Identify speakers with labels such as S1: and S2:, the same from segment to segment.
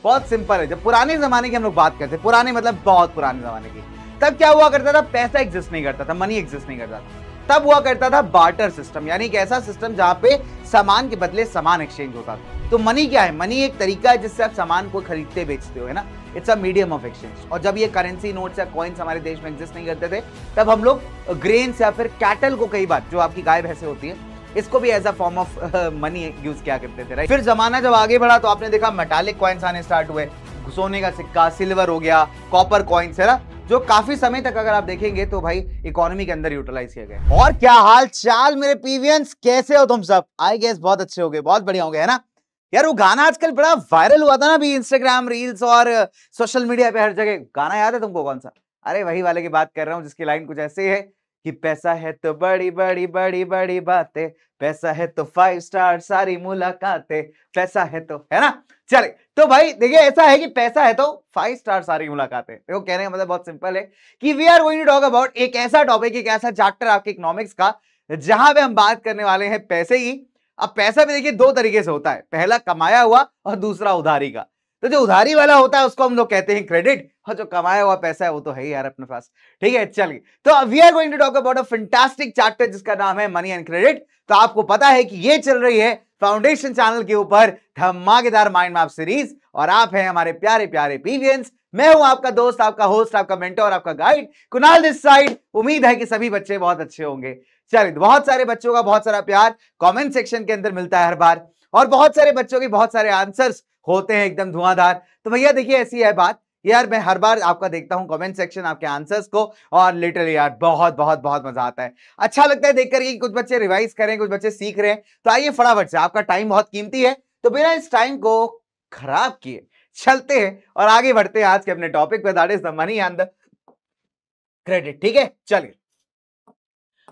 S1: बहुत सिंपल है। जब पुराने जमाने की हम लोग बात करते हैं, पुराने मतलब बहुत पुराने जमाने की, तब क्या हुआ करता था, पैसा एग्जिस्ट नहीं करता था, मनी एग्जिस्ट नहीं करता था। तब हुआ करता था बार्टर सिस्टम, यानी एक ऐसा सिस्टम जहां पे सामान के बदले सामान एक्सचेंज होता था। तो मनी क्या है? मनी एक तरीका है जिससे आप सामान को खरीदते बेचते हो, है ना। It's a medium of exchange. और जब ये करेंसी नोट्स या कॉइन्स हमारे देश में एग्जिस्ट नहीं करते थे, तब हम लोग ग्रेन्स या फिर कैटल को, कई बार जो आपकी गाय भैंसे होती है, इसको भी as a form of money use किया करते थे, राइट। फिर जमाना जब आगे बढ़ा तो आपने देखा मेटालिक कॉइन्स आने स्टार्ट हुए, सोने का सिक्का, सिल्वर हो गया, कॉपर कॉइन्स, है ना, जो काफी समय तक अगर आप देखेंगे तो भाई इकोनॉमी के अंदर यूटिलाइज किया गया। और क्या हाल चाल मेरे पीवियंस, कैसे हो तुम सब? आई गेस बहुत अच्छे हो गए, बहुत बढ़िया हो गए, है ना। यार वो गाना आजकल बड़ा वायरल हुआ था ना भी, इंस्टाग्राम रील्स और सोशल मीडिया पे हर जगह। गाना याद है तुमको कौन सा? अरे वही वाले की बात कर रहा हूँ, जिसकी लाइन कुछ ऐसे है कि पैसा है तो बड़ी बड़ी बड़ी बड़ी बातें, पैसा है तो 5 स्टार सारी मुलाकातें, पैसा है तो, है ना। चले तो भाई देखिए, ऐसा है कि पैसा है तो 5 स्टार सारी मुलाकातें। देखो कहने का मतलब बहुत सिंपल है कि we are going to talk about एक ऐसा टॉपिक, एक ऐसा चैप्टर आपके इकोनॉमिक्स का, जहां पे हम बात करने वाले हैं पैसे की। अब पैसा भी देखिए दो तरीके से होता है, पहला कमाया हुआ और दूसरा उधारी का। तो जो उधारी वाला होता है उसको हम लोग कहते हैं क्रेडिट, और जो कमाया हुआ पैसा है वो तो है ही यार अपने पास। ठीक है, चलिए तो we are going to talk about a fantastic chapter जिसका नाम है मनी एंड क्रेडिट। तो आपको पता है कि ये चल रही है फाउंडेशन चैनल के ऊपर धमाकेदार माइंड मैप सीरीज, और आप हैं हमारे प्यारे प्यारे पीवियंस। मैं हूं आपका दोस्त, आपका होस्ट, आपका मेंटर, आपका गाइड कुणाल दिस साइड। उम्मीद है कि सभी बच्चे बहुत अच्छे होंगे। चलिए, बहुत सारे बच्चों का बहुत सारा प्यार कमेंट सेक्शन के अंदर मिलता है हर बार, और बहुत सारे बच्चों के बहुत सारे आंसर्स होते हैं एकदम धुआंधार। तो भैया देखिए ऐसी है बात यार, मैं हर बार आपका देखता हूं कमेंट सेक्शन, आपके आंसर्स को, और लिटरली यार बहुत बहुत बहुत मजा आता है। अच्छा लगता है देख करके कि कुछ बच्चे रिवाइज करें, कुछ बच्चे सीख रहे हैं। तो आइए फटाफट से, आपका टाइम बहुत कीमती है, तो बिना इस टाइम को खराब किए चलते हैं और आगे बढ़ते हैं आज के अपने टॉपिक पे, that is the money and the credit. ठीक है, चलिए।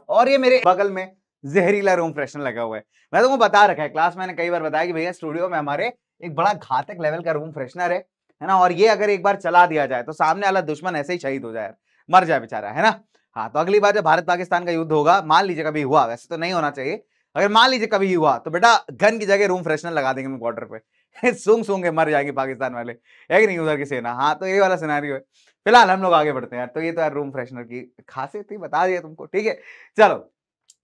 S1: और ये मेरे बगल में जहरीला रूम फ्रेशनर लगा हुआ है। मैं तुमको बता रखा है, क्लास मैंने कई बार बताया कि भैया स्टूडियो में हमारे एक बड़ा घातक लेवल का रूम फ्रेशनर है ना। और ये अगर एक बार चला दिया जाए तो सामने वाला दुश्मन ऐसे ही शहीद हो जाए, मर जाए बेचारा, है ना। हाँ, तो अगली बार जब भारत पाकिस्तान का युद्ध होगा, मान लीजिए कभी हुआ, वैसे तो नहीं होना चाहिए, अगर मान लीजिए कभी हुआ, तो बेटा गन की जगह रूम फ्रेशनर लगा देंगे बॉर्डर पे सूंघ सूंघ के मर जाएंगे पाकिस्तान वाले, है कि नहीं, उधर की सेना। हाँ, तो ये वाला सिनेरियो है। फिलहाल हम लोग आगे बढ़ते हैं यार। तो ये तो यार रूम फ्रेशनर की खासियत थी, बता दिया तुमको। ठीक है, चलो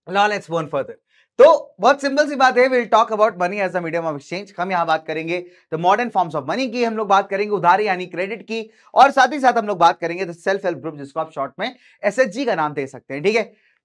S1: now let's move on further। तो बहुत सिंपल सी बात है, will talk about money as a medium of exchange. हम यहां बात करेंगे the modern forms of money की, हम लोग बात करेंगे उधारी यानी क्रेडिट की, और साथ ही साथ हम लोग बात करेंगे द सेल्फ हेल्प ग्रुप, जिसको आप शॉर्ट में एसएचजी का नाम दे सकते हैं। ठीक है,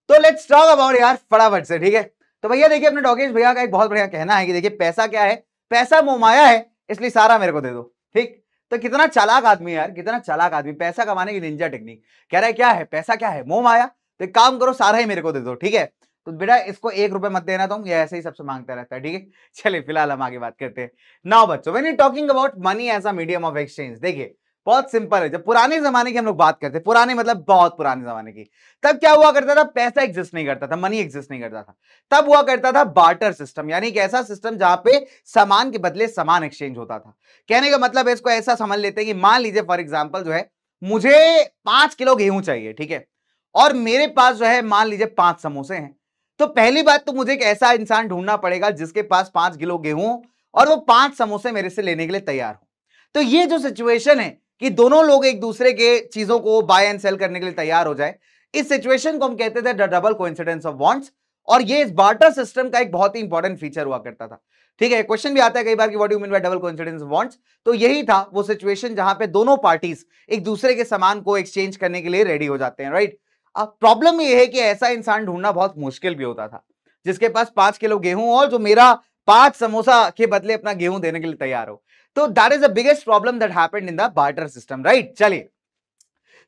S1: तो लेट्स टॉक अबाउट यार फटाफट से। ठीक है, तो भैया देखिए अपने डॉकेश भैया का एक बहुत बढ़िया कहना है कि देखिए पैसा क्या है, पैसा मोहमाया है, इसलिए सारा मेरे को दे दो। ठीक, तो कितना चालाक आदमी यार, कितना चालाक आदमी, पैसा कमाने की निंजा टेक्निक। कह रहा है क्या है पैसा, क्या है मोह माया, तो एक काम करो सारा ही मेरे को दे दो। ठीक है, तो बेटा इसको 1 रुपए मत देना तुम, ये ऐसे ही सबसे मांगता रहता है। ठीक है, चलिए फिलहाल हम आगे बात करते हैं। नाउ बच्चों, when you talking about money as a medium of exchange, देखिए बहुत सिंपल है। जब पुराने जमाने की हम लोग बात करते हैं, पुराने मतलब बहुत पुराने जमाने की, तब क्या हुआ करता था, पैसा एग्जिस्ट नहीं करता था, मनी एग्जिस्ट नहीं करता था। तब हुआ करता था बार्टर सिस्टम, यानी एक ऐसा सिस्टम जहां पे सामान के बदले सामान एक्सचेंज होता था। कहने का मतलब है, इसको ऐसा समझ लेते हैं कि मान लीजिए फॉर एग्जाम्पल जो है, मुझे 5 किलो गेहूं चाहिए, ठीक है, और मेरे पास जो है मान लीजिए 5 समोसे हैं। तो पहली बात तो मुझे एक ऐसा इंसान ढूंढना पड़ेगा जिसके पास 5 किलो गेहूं और वो 5 समोसे मेरे से लेने के लिए तैयार हो। तो ये जो सिचुएशन है कि दोनों लोग एक दूसरे के चीजों को बाय एंड सेल करने के लिए तैयार हो जाए, इस सिचुएशन को हम कहते थे the double coincidence of wants. और ये इस बार्टर सिस्टम का एक बहुत ही इंपॉर्टेंट फीचर हुआ करता था। ठीक है, क्वेश्चन भी आता है कई बार कि what do you mean by double coincidence of wants. तो यही था वो सिचुएशन जहां पे दोनों पार्टीज एक दूसरे के सामान को एक्सचेंज करने के लिए रेडी हो जाते हैं, राइट। अब प्रॉब्लम ये है कि ऐसा इंसान ढूंढना बहुत मुश्किल भी होता था जिसके पास 5 किलो गेहूं और जो मेरा 5 समोसा के बदले अपना गेहूं देने के लिए तैयार हो। तो that is the biggest problem that happened in the barter system, right. चलिए,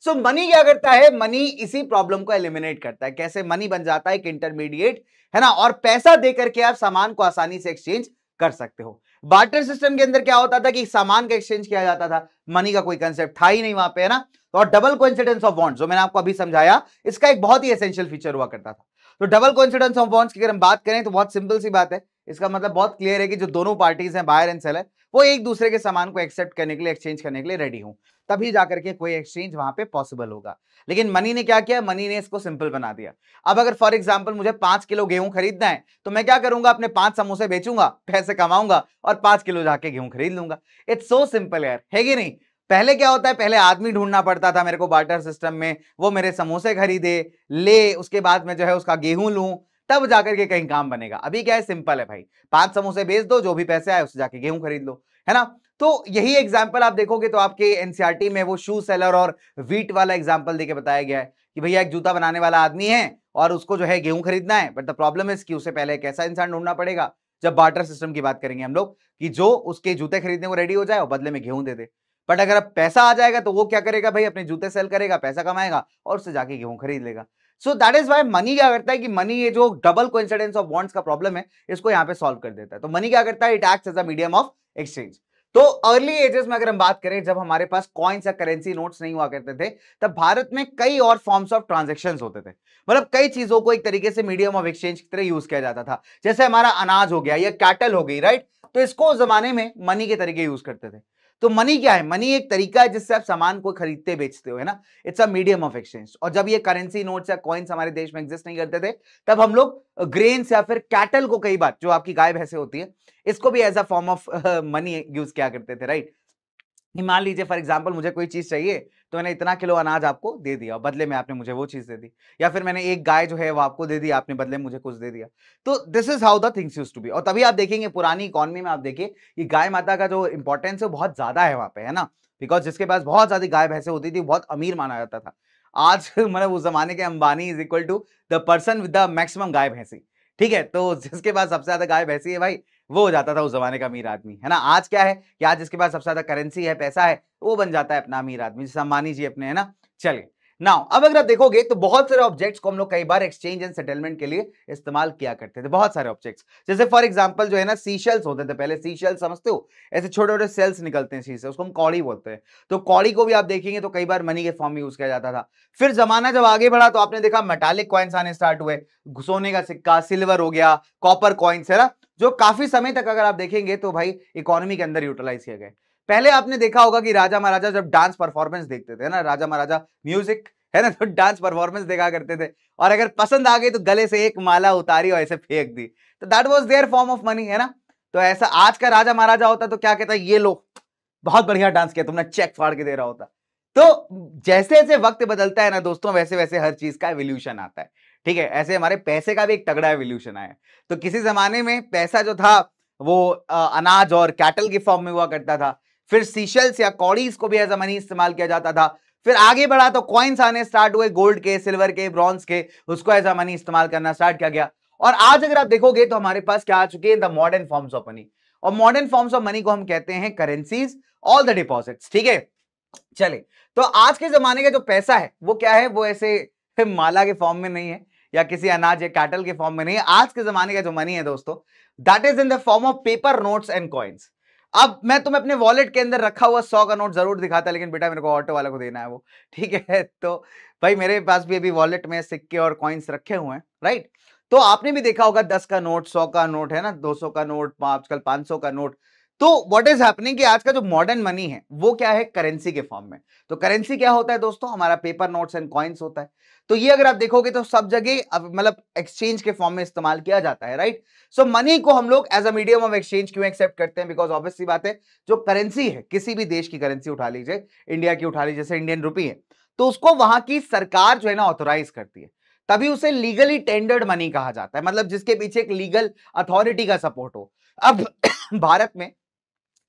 S1: सो मनी क्या करता है, मनी इसी प्रॉब्लम को एलिमिनेट करता है। कैसे? मनी बन जाता है एक इंटरमीडिएट, है ना, और पैसा देकर के आप सामान को आसानी से एक्सचेंज कर सकते हो। बार्टर सिस्टम के अंदर क्या होता था कि सामान का एक्सचेंज किया जाता था, मनी का कोई कंसेप्ट था ही नहीं वहां पे, है ना। और डबल कोइंसिडेंस ऑफ बॉन्ड्स जो मैंने आपको अभी समझाया, इसका एक बहुत ही एसेंशियल फीचर हुआ करता था। तो डबल कोइंसिडेंस ऑफ बॉन्ड्स की अगर हम बात करें तो बहुत सिंपल सी बात है, इसका मतलब बहुत क्लियर है कि जो दोनों पार्टीज हैं बायर एंड सेलर, वो एक दूसरे के सामान को एक्सेप्ट करने के लिए, एक्सचेंज करने के लिए रेडी हूं, तभी जाकर के कोई एक्सचेंज वहां पे पॉसिबल होगा। लेकिन मनी ने क्या किया, मनी ने इसको सिंपल बना दिया। अब अगर फॉर एग्जांपल मुझे 5 किलो गेहूं खरीदना है, तो मैं क्या करूंगा, अपने 5 समोसे बेचूंगा, पैसे कमाऊंगा और 5 किलो जाके गेहूं खरीद लूंगा। इट्स सो सिंपल यार, है कि नहीं? पहले क्या होता है, पहले आदमी ढूंढना पड़ता था मेरे को बार्टर सिस्टम में, वो मेरे समोसे खरीदे, ले, उसके बाद में जो है उसका गेहूं लूं, तब जाकर के कहीं काम बनेगा। अभी क्या है, सिंपल है भाई, 5 समोसे बेच दो, जो भी पैसे आए उससे जाके गेहूं खरीद लो, है ना? तो यही एग्जाम्पल आप देखोगे तो आपके एनसीईआरटी में वो शू सेलर और वीट वाला एग्जाम्पल देके बताया गया है कि भैया एक जूता बनाने वाला आदमी है और उसको जो है गेहूं खरीदना है, बट द प्रॉब्लम इज कि उसे पहले एक ऐसा इंसान ढूंढना पड़ेगा, जब बार्टर सिस्टम की बात करेंगे हम लोग, कि जो उसके जूते खरीदने को रेडी हो जाए और बदले में गेहूं दे दे। बट अगर अब पैसा आ जाएगा तो वो क्या करेगा भाई, अपने जूते सेल करेगा, पैसा कमाएगा और उससे जाके गेहूं खरीद लेगा। So that is why money क्या करता है कि मनी, ये जो डबल कोइंसिडेंस ऑफ बॉन्ड्स का प्रॉब्लम है, इसको यहाँ पे सॉल्व कर देता है। तो मनी क्या करता है, it acts as a medium of exchange. तो अर्ली एजेस में अगर हम बात करें, जब हमारे पास कॉइन्स या करेंसी नोट्स नहीं हुआ करते थे, तब भारत में कई और फॉर्म्स ऑफ ट्रांजैक्शंस होते थे। मतलब कई चीजों को एक तरीके से मीडियम ऑफ एक्सचेंज की तरह यूज किया जाता था। जैसे हमारा अनाज हो गया या कैटल हो गई, राइट? तो इसको उस जमाने में मनी के तरीके यूज करते थे। तो मनी क्या है, मनी एक तरीका है जिससे आप सामान को खरीदते बेचते हो, है ना? It's a medium of exchange. और जब ये करेंसी नोट्स या कॉइन्स हमारे देश में एग्जिस्ट नहीं करते थे, तब हम लोग ग्रेन्स या फिर कैटल को, कई बार जो आपकी गाय भैंसे होती है, इसको भी as a form of money use किया करते थे, राइट? मान लीजिए फॉर एग्जांपल मुझे कोई चीज चाहिए, तो मैंने इतना किलो अनाज आपको दे दिया, बदले में आपने मुझे वो चीज दे दी, या फिर मैंने एक गाय जो है वो आपको दे दी, आपने बदले में मुझे कुछ दे दिया। तो this is how the things used to be. और तभी आप देखेंगे पुरानी इकोनॉमी में, आप देखिए कि गाय माता का जो इंपॉर्टेंस है वो बहुत ज्यादा है वहां पे, है ना? बिकॉज जिसके पास बहुत ज्यादा गाय भैंसे होती थी बहुत अमीर माना जाता था। आज मतलब उस जमाने के Ambani is equal to the person with the maximum गाय भैंसी। ठीक है, तो जिसके पास सबसे ज्यादा गाय भैंसी है भाई, वो हो जाता था उस जमाने का अमीर आदमी, है ना? आज क्या है कि आज जिसके पास सबसे ज्यादा करेंसी है, पैसा है, वो बन जाता है अपना अमीर आदमी, जैसे अंबानी जी अपने, है ना? चलिए नाउ, अब अगर आप देखोगे तो बहुत सारे ऑब्जेक्ट्स को हम लोग कई बार एक्सचेंज एंड सेटलमेंट के लिए इस्तेमाल किया करते थे। बहुत सारे ऑब्जेक्ट्स, जैसे फॉर एग्जांपल जो है ना, सीशेल्स होते थे पहले। सीशेल्स समझते हो, ऐसे छोटे छोटे सेल्स निकलते हैं सी से, उसको हम कौड़ी बोलते हैं। तो कौड़ी को भी आप देखेंगे तो कई बार मनी के फॉर्म में यूज किया जाता था। फिर जमाना जब आगे बढ़ा तो आपने देखा मेटालिक कॉइन्स आने स्टार्ट हुए, सोने का सिक्का, सिल्वर हो गया, कॉपर कॉइन्स, है ना? जो काफी समय तक अगर आप देखेंगे तो भाई इकोनॉमी के अंदर यूटिलाइज किए गए। पहले आपने देखा होगा कि राजा महाराजा जब डांस परफॉर्मेंस देखते थे ना, राजा महाराजा म्यूजिक, है ना, तो डांस परफॉर्मेंस देखा करते थे, और अगर पसंद आ गई तो गले से एक माला उतारी और ऐसे फेंक दी, तो that was there form of money, है ना? तो ऐसा आज का राजा महाराजा होता तो क्या कहता, ये लो बहुत बढ़िया डांस किया तुमने, चेक फाड़ के दे रहा होता। तो जैसे जैसे वक्त बदलता है ना दोस्तों, वैसे वैसे हर चीज का एवोल्यूशन आता है। ठीक है, ऐसे हमारे पैसे का भी एक तगड़ा एवोल्यूशन आया। तो किसी जमाने में पैसा जो था वो अनाज और कैटल के फॉर्म में हुआ करता था। फिर सीशल्स या कौड़ीज को भी एज अ मनी इस्तेमाल किया जाता था। फिर आगे बढ़ा तो कॉइन्स आने स्टार्ट हुए, गोल्ड के, सिल्वर के, ब्रॉन्ज के, उसको एज अ मनी इस्तेमाल करना स्टार्ट किया गया। और आज अगर आप देखोगे तो हमारे पास क्या आ चुके हैं, the modern forms of money. और मॉडर्न फॉर्म्स ऑफ मनी को हम कहते हैं करेंसीज, ऑल द डिपॉजिट्स। ठीक है, चले, तो आज के जमाने का जो पैसा है वो क्या है, वो ऐसे माला के फॉर्म में नहीं है या किसी अनाज या कैटल के फॉर्म में नहीं है। आज के जमाने का जो मनी है दोस्तों, that is in the form of paper notes and coins. अब मैं तुम्हें अपने वॉलेट के अंदर रखा हुआ 100 का नोट जरूर दिखाता, लेकिन बेटा मेरे को ऑटो वाला को देना है वो, ठीक है? तो भाई मेरे पास भी अभी वॉलेट में सिक्के और कॉइन्स रखे हुए हैं, राइट? तो आपने भी देखा होगा 10 का नोट, 100 का नोट, है ना, 200 का नोट, आजकल 500 का नोट। तो व्हाट इज हैपनिंग कि आज का जो मॉडर्न मनी है वो क्या है, करेंसी के फॉर्म में। तो करेंसी क्या होता है दोस्तों, हमारा पेपर नोट्स एंड कॉइन्स होता है। तो ये अगर आप देखोगे तो सब जगह मतलब एक्सचेंज के फॉर्म में इस्तेमाल किया जाता है, राइट? सो मनी को हम लोग as a medium of exchange क्यों एक्सेप्ट करते हैं? बिकॉज ऑब्वियस सी बात है, जो करेंसी है, किसी भी देश की करेंसी उठा लीजिए, इंडिया की उठा लीजिए, जैसे इंडियन रुपी है, तो उसको वहां की सरकार जो है ना ऑथोराइज करती है, तभी उसे लीगली टेंडर्ड मनी कहा जाता है, मतलब जिसके पीछे एक लीगल अथॉरिटी का सपोर्ट हो। अब भारत में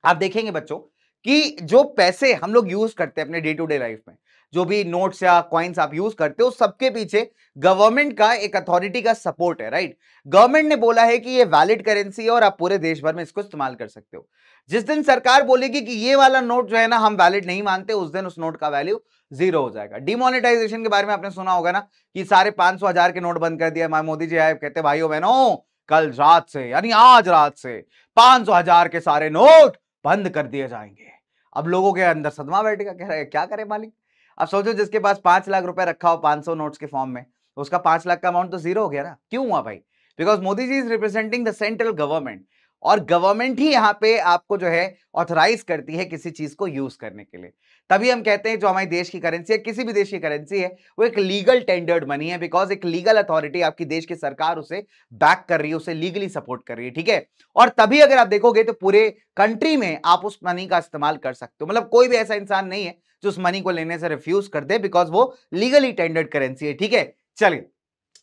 S1: आप देखेंगे बच्चों कि जो पैसे हम लोग यूज करते हैं अपने डे टू डे लाइफ में, जो भी नोट्स या कॉइन्स आप यूज करते हो, सबके पीछे गवर्नमेंट का एक अथॉरिटी का सपोर्ट है, राइट? गवर्नमेंट ने बोला है कि ये वैलिड करेंसी है और आप पूरे देश भर में इसको इस्तेमाल कर सकते हो। जिस दिन सरकार बोलेगी कि ये वाला नोट जो है ना हम वैलिड नहीं मानते, उस दिन उस नोट का वैल्यू जीरो हो जाएगा। डिमोनेटाइजेशन के बारे में आपने सुना होगा ना कि सारे 500 1000 के नोट बंद कर दिया। मोदी जी आए, कहते भाइयों बहनों, कल रात से यानी आज रात से 500 1000 के सारे नोट बंद कर दिए जाएंगे। अब लोगों के अंदर सदमा बैठेगा, कह रहे हैं क्या करे मालिक। अब सोचो जिसके पास 5 लाख रुपए रखा हो 500 नोट्स के फॉर्म में, उसका 5 लाख का अमाउंट तो जीरो हो गया ना। क्यों हुआ भाई? Because Modi ji is representing the central government, और गवर्नमेंट ही यहाँ पे आपको जो है ऑथराइज करती है किसी चीज को यूज करने के लिए। तभी हम कहते हैं जो हमारे देश की करेंसी है, किसी भी देश की करेंसी है, वो एक लीगल टेंडर्ड मनी है, बिकॉज एक लीगल अथॉरिटी आपकी देश की सरकार उसे बैक कर रही है, उसे लीगली सपोर्ट कर रही है, ठीक है। और तभी अगर आप देखोगे तो पूरे कंट्री में आप उस मनी का इस्तेमाल कर सकते हो, मतलब कोई भी ऐसा इंसान नहीं है जो उस मनी को लेने से रिफ्यूज कर दे, बिकॉज वो लीगली टेंडर्ड करेंसी है, ठीक है। चलिए,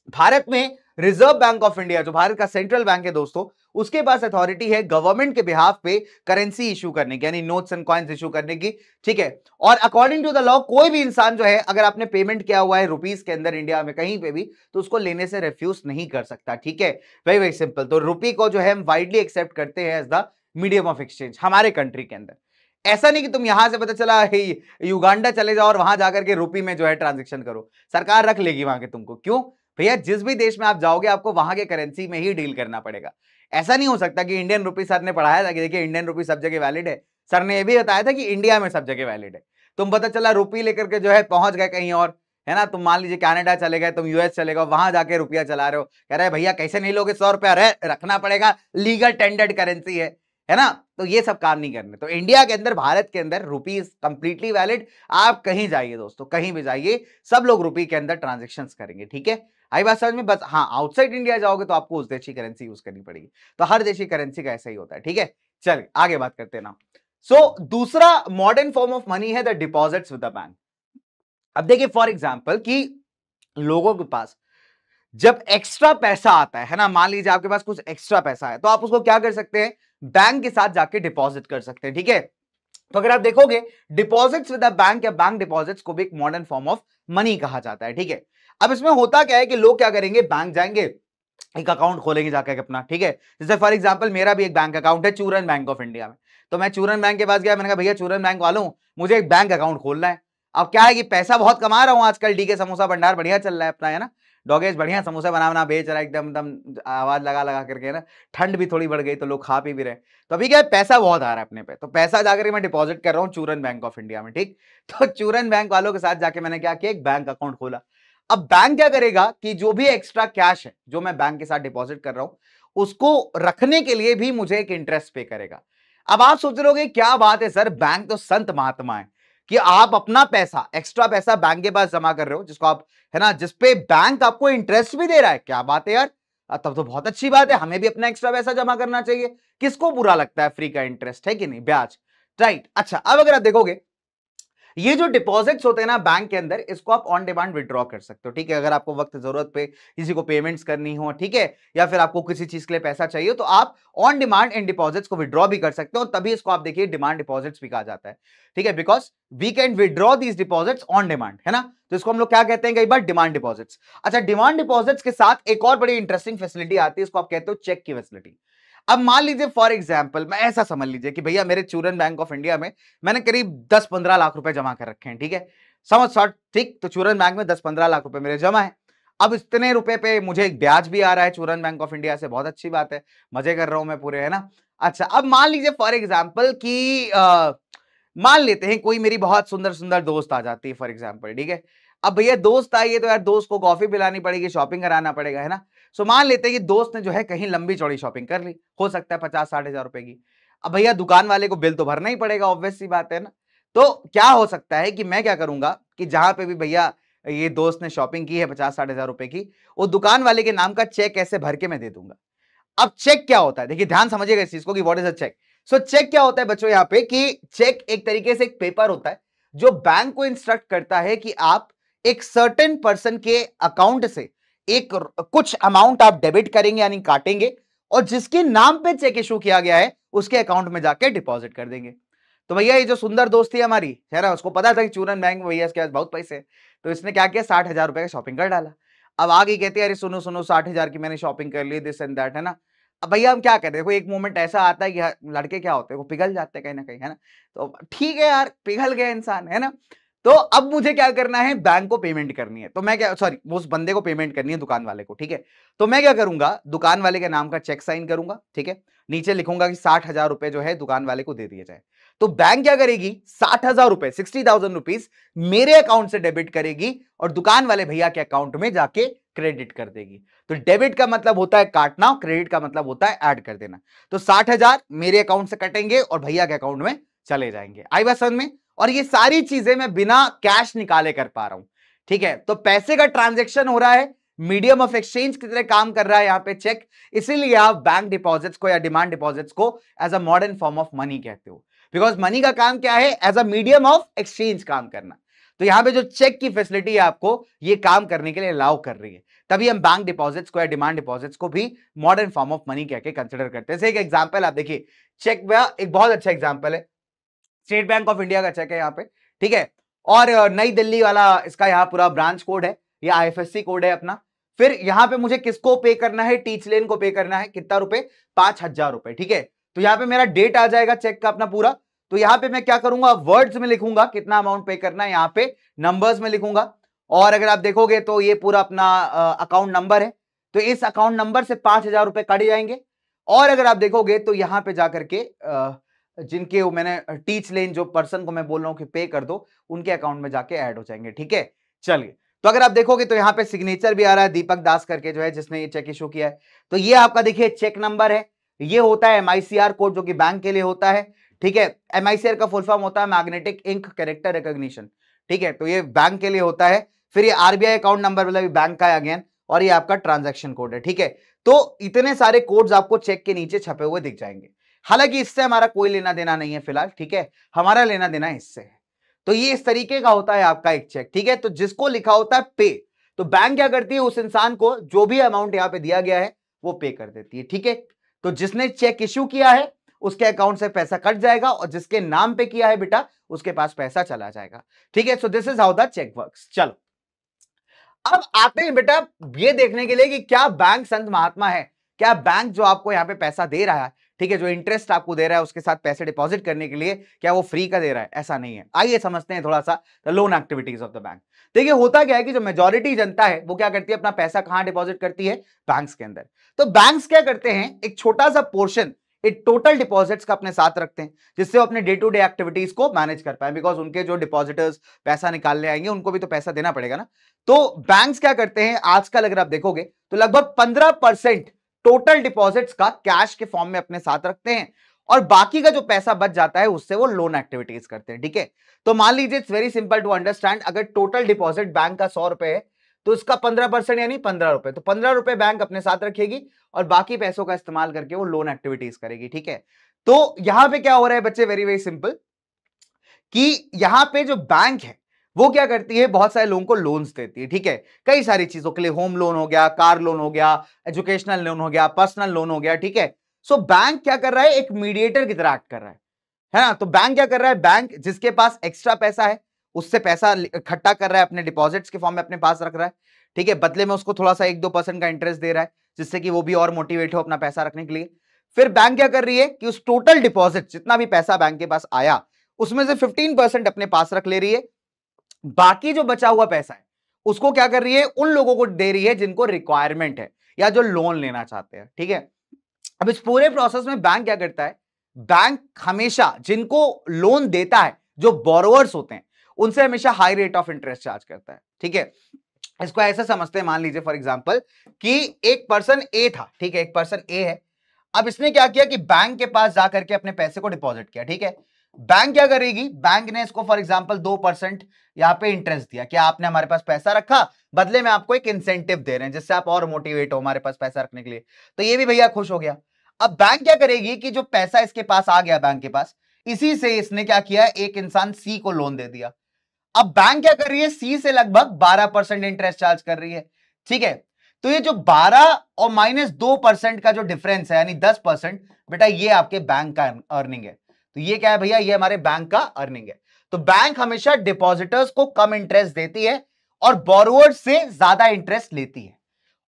S1: भारत में रिजर्व बैंक ऑफ इंडिया जो भारत का सेंट्रल बैंक है दोस्तों, उसके पास अथॉरिटी है गवर्नमेंट के बिहाफ पे करेंसी इशू करने की, यानी नोट्स एंड कॉइन्स इशू करने की, ठीक है। और अकॉर्डिंग टू द लॉ कोई भी इंसान जो है, अगर आपने पेमेंट किया हुआ है रुपीस के अंदर इंडिया में कहीं पे भी, तो उसको लेने से रिफ्यूज नहीं कर सकता, ठीक है। Very very simple. तो रुपी को जो है हम वाइडली एक्सेप्ट करते हैं as the medium of exchange हमारे कंट्री के अंदर। ऐसा नहीं कि तुम यहां से पता चला युगांडा चले जाओ और वहां जाकर के रुपी में जो है ट्रांजेक्शन करो, सरकार रख लेगी वहां के तुमको। क्यों भैया, जिस भी देश में आप जाओगे आपको वहां के करेंसी में ही डील करना पड़ेगा। ऐसा नहीं हो सकता कि इंडियन रुपी सर ने पढ़ाया था कि देखिए इंडियन रुपी सब जगह वैलिड है, सर ने यह भी बताया था कि इंडिया में सब जगह वैलिड है। तुम पता चला रुपी लेकर के जो है पहुंच गए कहीं और, है ना। तुम मान लीजिए कनाडा चले गए, तुम यूएस चले गए, वहां जाके रुपया चला रहे हो, कह रहे भैया कैसे नहीं लोगे 100 रुपया, रखना पड़ेगा, लीगल टेंडर्ड करेंसी है ना। तो ये सब काम नहीं करने। तो इंडिया के अंदर, भारत के अंदर रुपी इज कंप्लीटली वैलिड। आप कहीं जाइए दोस्तों, कहीं भी जाइए, सब लोग रुपी के अंदर ट्रांजेक्शन करेंगे, ठीक है। आई बात समझ में। बस हाँ, आउटसाइड इंडिया जाओगे तो आपको उस देश की करेंसी यूज करनी पड़ेगी। तो हर देश की करेंसी का ऐसा ही होता है, ठीक है। चलिए आगे बात करते हैं ना। सो दूसरा मॉडर्न फॉर्म ऑफ मनी है the deposits with the bank. अब देखिए फॉर एग्जांपल कि लोगों के पास जब एक्स्ट्रा पैसा आता है ना, मान लीजिए आपके पास कुछ एक्स्ट्रा पैसा है, तो आप उसको क्या कर सकते हैं, बैंक के साथ जाके डिपॉजिट कर सकते हैं, ठीक है। तो अगर आप देखोगे डिपॉजिट्स विद द बैंक या बैंक डिपॉजिट्स को भी एक मॉडर्न फॉर्म ऑफ मनी कहा जाता है, ठीक है। अब इसमें होता क्या है कि लोग क्या करेंगे, बैंक जाएंगे, एक अकाउंट खोलेंगे जाकर अपना, ठीक है। जैसे फॉर एग्जांपल मेरा भी एक बैंक अकाउंट है चूरन बैंक ऑफ इंडिया में। तो मैं चूरन बैंक के पास गया, मैंने कहा भैया चूरन बैंक वालों मुझे एक बैंक अकाउंट खोलना है। अब क्या है कि पैसा बहुत कमा रहा हूं आजकल, डीके समोसा भंडार बढ़िया चल रहा है अपना, है ना। डॉगेज बढ़िया समोसा बना बेच रहा है, एकदम एकदम आवाज लगा लगा करके ना। ठंड भी थोड़ी बढ़ गई तो लोग खा पी भी रहे। तो अभी क्या है, पैसा बहुत आ रहा है अपने पे, तो पैसा जाकर मैं डिपॉजिट कर रहा हूँ चूरन बैंक ऑफ इंडिया में, ठीक। तो चूरन बैंक वालों के साथ जाके मैंने क्या किया, एक बैंक अकाउंट खोला। अब बैंक क्या करेगा कि जो भी एक्स्ट्रा कैश है जो मैं बैंक के साथ डिपॉजिट कर रहा हूं, उसको रखने के लिए भी मुझे एक इंटरेस्ट पे करेगा। अब आप सोच रहे होगे क्या बात है सर, बैंक तो संत महात्मा है कि आप अपना पैसा, एक्स्ट्रा पैसा बैंक के पास जमा कर रहे हो, जिसको आप, है ना, जिसपे बैंक आपको इंटरेस्ट भी दे रहा है। क्या बात है यार, तब तो बहुत अच्छी बात है, हमें भी अपना एक्स्ट्रा पैसा जमा करना चाहिए। किसको बुरा लगता है फ्री का इंटरेस्ट, है कि नहीं, ब्याज, राइट। अच्छा, अब अगर आप देखोगे ये जो डिपॉजिट्स होते हैं ना बैंक के अंदर, इसको आप ऑन डिमांड विड्रॉ कर सकते हो, ठीक है। अगर आपको वक्त जरूरत पे किसी को पेमेंट्स करनी हो, ठीक है, या फिर आपको किसी चीज के लिए पैसा चाहिए, तो आप ऑन डिमांड इन डिपॉजिट्स को विड्रॉ भी कर सकते हो। तभी इसको आप देखिए डिमांड डिपॉजिट्स भी कहा जाता है, ठीक है, because we can withdraw these deposits on demand, है ना। तो इसको हम लोग क्या कहते हैं कई बार, डिमांड डिपॉजिट्स। अच्छा, डिमांड डिपॉजिट्स के साथ एक और बड़ी इंटरेस्टिंग फैसिलिटी आती है, इसको आप कहते हो चेक की फैसिलिटी। अब मान लीजिए फॉर एग्जांपल, मैं ऐसा समझ लीजिए कि भैया मेरे चूरन बैंक ऑफ इंडिया में मैंने करीब 10-15 लाख रुपए जमा कर रखे हैं, ठीक है, समझ शॉर्ट, ठीक। तो चूरन बैंक में 10-15 लाख रुपए मेरे जमा है। अब इतने रुपए पे मुझे एक ब्याज भी आ रहा है चूरन बैंक ऑफ इंडिया से, बहुत अच्छी बात है, मजे कर रहा हूं मैं पूरे, है ना। अच्छा, अब मान लीजिए फॉर एग्जाम्पल की मान लेते हैं कोई मेरी बहुत सुंदर सुंदर दोस्त आ जाती है फॉर एग्जाम्पल, ठीक है। अब भैया दोस्त आई है तो यार दोस्त को कॉफी पिलानी पड़ेगी, शॉपिंग कराना पड़ेगा, है ना। सो मान लेते हैं कि दोस्त ने जो है कहीं लंबी चौड़ी शॉपिंग कर ली, हो सकता है 50-60 हजार रुपए की। अब भैया दुकान वाले को बिल तो भरना ही पड़ेगा, ऑब्वियस सी बात है ना। तो क्या हो सकता है कि मैं क्या करूंगा कि जहां पे भी भैया ये दोस्त ने शॉपिंग की है 50-60 हजार रुपए की, वो दुकान वाले के नाम का चेक ऐसे भर के मैं दे दूंगा। अब चेक क्या होता है, देखिए ध्यान समझिएगा इस चीज को कि what is a cheque. So cheque क्या होता है बच्चों यहाँ पे, कि चेक एक तरीके से एक पेपर होता है जो बैंक को इंस्ट्रक्ट करता है कि आप एक सर्टेन पर्सन के अकाउंट से एक कुछ अमाउंट आप डेबिट करेंगे यानी काटेंगे, और जिसके नाम पे चेक इशू किया गया है उसके अकाउंट में जाके डिपॉजिट कर देंगे। तो भैया ये जो सुंदर दोस्त थी हमारी, है ना, उसको पता था कि चूरन बैंक में भैया इसके पास बहुत पैसे हैं, तो इसने क्या किया, 60 हजार रुपए का शॉपिंग कर डाला। अब आगे कहती है अरे सुनो सुनो 60 हजार की मैंने शॉपिंग कर ली, दिस एंड दैट, है ना। अब भैया हम क्या कहते हैं, देखो एक मोमेंट ऐसा आता है कि लड़के क्या होते हैं, वो पिघल जाते हैं कहीं ना कहीं, है ना। तो ठीक है यार, पिघल गया इंसान, है ना। तो अब मुझे क्या करना है, बैंक को पेमेंट करनी है। तो मैं क्या, सॉरी, उस बंदे को पेमेंट करनी है, दुकान वाले को, ठीक है। तो मैं क्या करूंगा, दुकान वाले के नाम का चेक साइन करूंगा, ठीक है, नीचे लिखूंगा कि 60 हजार रुपए जो है दुकान वाले को दे दिए जाए। तो बैंक क्या करेगी, 60 हजार रुपए, 60,000 रुपीज मेरे अकाउंट से डेबिट करेगी और दुकान वाले भैया के अकाउंट में जाके क्रेडिट कर देगी। तो डेबिट का मतलब होता है काटना, क्रेडिट का मतलब होता है ऐड कर देना। तो 60,000 मेरे अकाउंट से कटेंगे और भैया के अकाउंट में चले जाएंगे। आई बात समझ में? और ये सारी चीजें मैं बिना कैश निकाले कर पा रहा हूं, ठीक है। तो पैसे का ट्रांजेक्शन हो रहा है, मीडियम ऑफ एक्सचेंज की तरह काम कर रहा है यहाँ पे चेक, इसीलिए आप बैंक डिपॉजिट्स को या डिमांड डिपॉजिट्स को as a modern form of money कहते हो, बिकॉज मनी का काम क्या है? As a medium of exchange काम करना। तो यहां पे जो चेक की फैसिलिटी है आपको ये काम करने के लिए अलाउ कर रही है, तभी हम बैंक डिपॉजिट्स को या डिमांड डिपॉजिट्स को भी मॉडर्न फॉर्म ऑफ मनी कह के कंसिडर करते हैं। एक एग्जांपल आप देखिए, चेक में एक बहुत अच्छा एग्जांपल है, स्टेट बैंक ऑफ इंडिया का चेक है यहाँ पे, ठीक है। और नई दिल्ली वाला इसका यहाँ पूरा ब्रांच कोड है, या आईएफएससी कोड है अपना। फिर यहाँ पे मुझे किसको पे करना है? टीच लेन को पे करना है। कितना रुपए? 5,000 रुपए, ठीक है। तो यहाँ पे मेरा डेट आ जाएगा चेक का अपना पूरा। तो यहाँ पे मैं क्या करूंगा? वर्ड्स में लिखूंगा कितना अमाउंट पे करना है, यहाँ पे नंबर्स में लिखूंगा। और अगर आप देखोगे तो ये पूरा अपना अकाउंट नंबर है, तो इस अकाउंट नंबर से 5,000 रुपए कट जाएंगे। और अगर आप देखोगे तो यहाँ पे जाकर के जिनके मैंने टीच लेन जो पर्सन को मैं बोल रहा हूं कि पे कर दो, उनके अकाउंट में जाके ऐड हो जाएंगे, ठीक है। चलिए, तो अगर आप देखोगे तो यहाँ पे सिग्नेचर भी आ रहा है दीपक दास करके, जो है जिसने ये चेक इशू किया है। तो ये आपका देखिए चेक नंबर है, ये होता है MICR कोड जो कि बैंक के लिए होता है, ठीक है। MICR का फुल फॉर्म होता है मैग्नेटिक इंक कैरेक्टर रिकॉग्निशन, ठीक है। तो ये बैंक के लिए होता है। फिर ये RBI अकाउंट नंबर मतलब बैंक का है अगेन, और ये आपका ट्रांजैक्शन कोड है, ठीक है। तो इतने सारे कोड्स आपको चेक के नीचे छपे हुए दिख जाएंगे। हालांकि इससे हमारा कोई लेना देना नहीं है फिलहाल, ठीक है, हमारा लेना देना इससे है। तो ये इस तरीके का होता है आपका एक चेक, ठीक है। तो जिसको लिखा होता है पे, तो बैंक क्या करती है? उस इंसान को जो भी अमाउंट यहाँ पे दिया गया है वो पे कर देती है, ठीक है। तो जिसने चेक इश्यू किया है उसके अकाउंट से पैसा कट जाएगा, और जिसके नाम पे किया है बेटा उसके पास पैसा चला जाएगा, ठीक है। So this is how the cheque works. चलो, अब आते हैं बेटा ये देखने के लिए कि क्या बैंक संत महात्मा है, क्या बैंक जो आपको यहाँ पे पैसा दे रहा है, ठीक है, जो इंटरेस्ट आपको दे रहा है उसके साथ पैसे डिपॉजिट करने के लिए, क्या वो फ्री का दे रहा है? ऐसा नहीं है। आइए समझते हैं थोड़ा सा the loan activities of the bank. देखिए होता क्या है कि जो मेजॉरिटी जनता है वो क्या करती है? अपना पैसा कहां डिपॉजिट करती है? बैंक्स के अंदर। तो बैंक्स क्या करते हैं? एक छोटा सा पोर्शन एक टोटल डिपॉजिट्स का अपने साथ रखते हैं, जिससे वो अपने डे टू डे एक्टिविटीज को मैनेज कर पाए, बिकॉज उनके जो डिपॉजिटर्स पैसा निकालने आएंगे उनको भी तो पैसा देना पड़ेगा ना। तो बैंक्स क्या करते हैं आजकल अगर आप देखोगे तो लगभग 15% टोटल डिपॉजिट्स का कैश के फॉर्म में अपने साथ रखते हैं, और बाकी का जो पैसा बच जाता है उससे वो लोन एक्टिविटीज करते हैं, ठीक है। तो मान लीजिए it's very simple to understand, अगर टोटल डिपॉजिट बैंक का 100 रुपए है तो इसका 15% यानी 15 रुपए, तो 15 रुपए बैंक अपने साथ रखेगी और बाकी पैसों का इस्तेमाल करके वो लोन एक्टिविटीज करेगी, ठीक है। तो यहां पे क्या हो रहा है बच्चे? वेरी वेरी सिंपल, कि यहां पे जो बैंक है वो क्या करती है? बहुत सारे लोगों को लोन्स देती है, ठीक है, कई सारी चीजों के लिए। होम लोन हो गया, कार लोन हो गया, एजुकेशनल लोन हो गया, पर्सनल लोन हो गया, ठीक है। सो बैंक क्या कर रहा है? एक मीडिएटर की तरह एक्ट कर रहा है ना। तो बैंक क्या कर रहा है? बैंक जिसके पास एक्स्ट्रा पैसा है उससे पैसा इकट्ठा कर रहा है, अपने डिपॉजिट्स के फॉर्म में अपने पास रख रहा है, ठीक है। बदले में उसको थोड़ा सा 1-2% का इंटरेस्ट दे रहा है, जिससे कि वो भी और मोटिवेट हो अपना पैसा रखने के लिए। फिर बैंक क्या कर रही है कि उस टोटल डिपॉजिट जितना भी पैसा बैंक के पास आया उसमें से 15% अपने पास रख ले रही है, बाकी जो बचा हुआ पैसा है उसको क्या कर रही है? उन लोगों को दे रही है जिनको रिक्वायरमेंट है या जो लोन लेना चाहते हैं, ठीक है। अब इस पूरे प्रोसेस में बैंक क्या करता है? बैंक हमेशा जिनको लोन देता है, जो बोरोवर्स होते हैं, उनसे हमेशा high rate of interest charge करता है, ठीक है। इसको ऐसे समझते हैं, मान लीजिए फॉर एग्जांपल कि एक पर्सन ए था, ठीक है, एक पर्सन ए है। अब इसने क्या किया कि बैंक के पास जाकर के अपने पैसे को डिपॉजिट किया, ठीक है। बैंक क्या करेगी? बैंक ने इसको फॉर एग्जांपल 2% यहां पे इंटरेस्ट दिया कि आपने हमारे पास पैसा रखा, बदले में आपको एक इंसेंटिव दे रहे हैं जिससे आप और मोटिवेट हो हमारे पास पैसा रखने के लिए। तो ये भी भैया खुश हो गया। अब बैंक क्या करेगी कि जो पैसा इसके पास आ गया बैंक के पास, इसी से इसने क्या किया? एक इंसान सी को लोन दे दिया। अब बैंक क्या कर रही है? सी से लगभग 12% इंटरेस्ट चार्ज कर रही है, ठीक है। तो ये जो 12 और -2% का जो डिफरेंस है यानी 10%, बेटा ये आपके बैंक का अर्निंग है। तो ये क्या है भैया? ये हमारे बैंक का अर्निंग है। तो बैंक हमेशा डिपॉजिटर्स को कम इंटरेस्ट देती है और बोरोवर्स से ज्यादा इंटरेस्ट लेती है,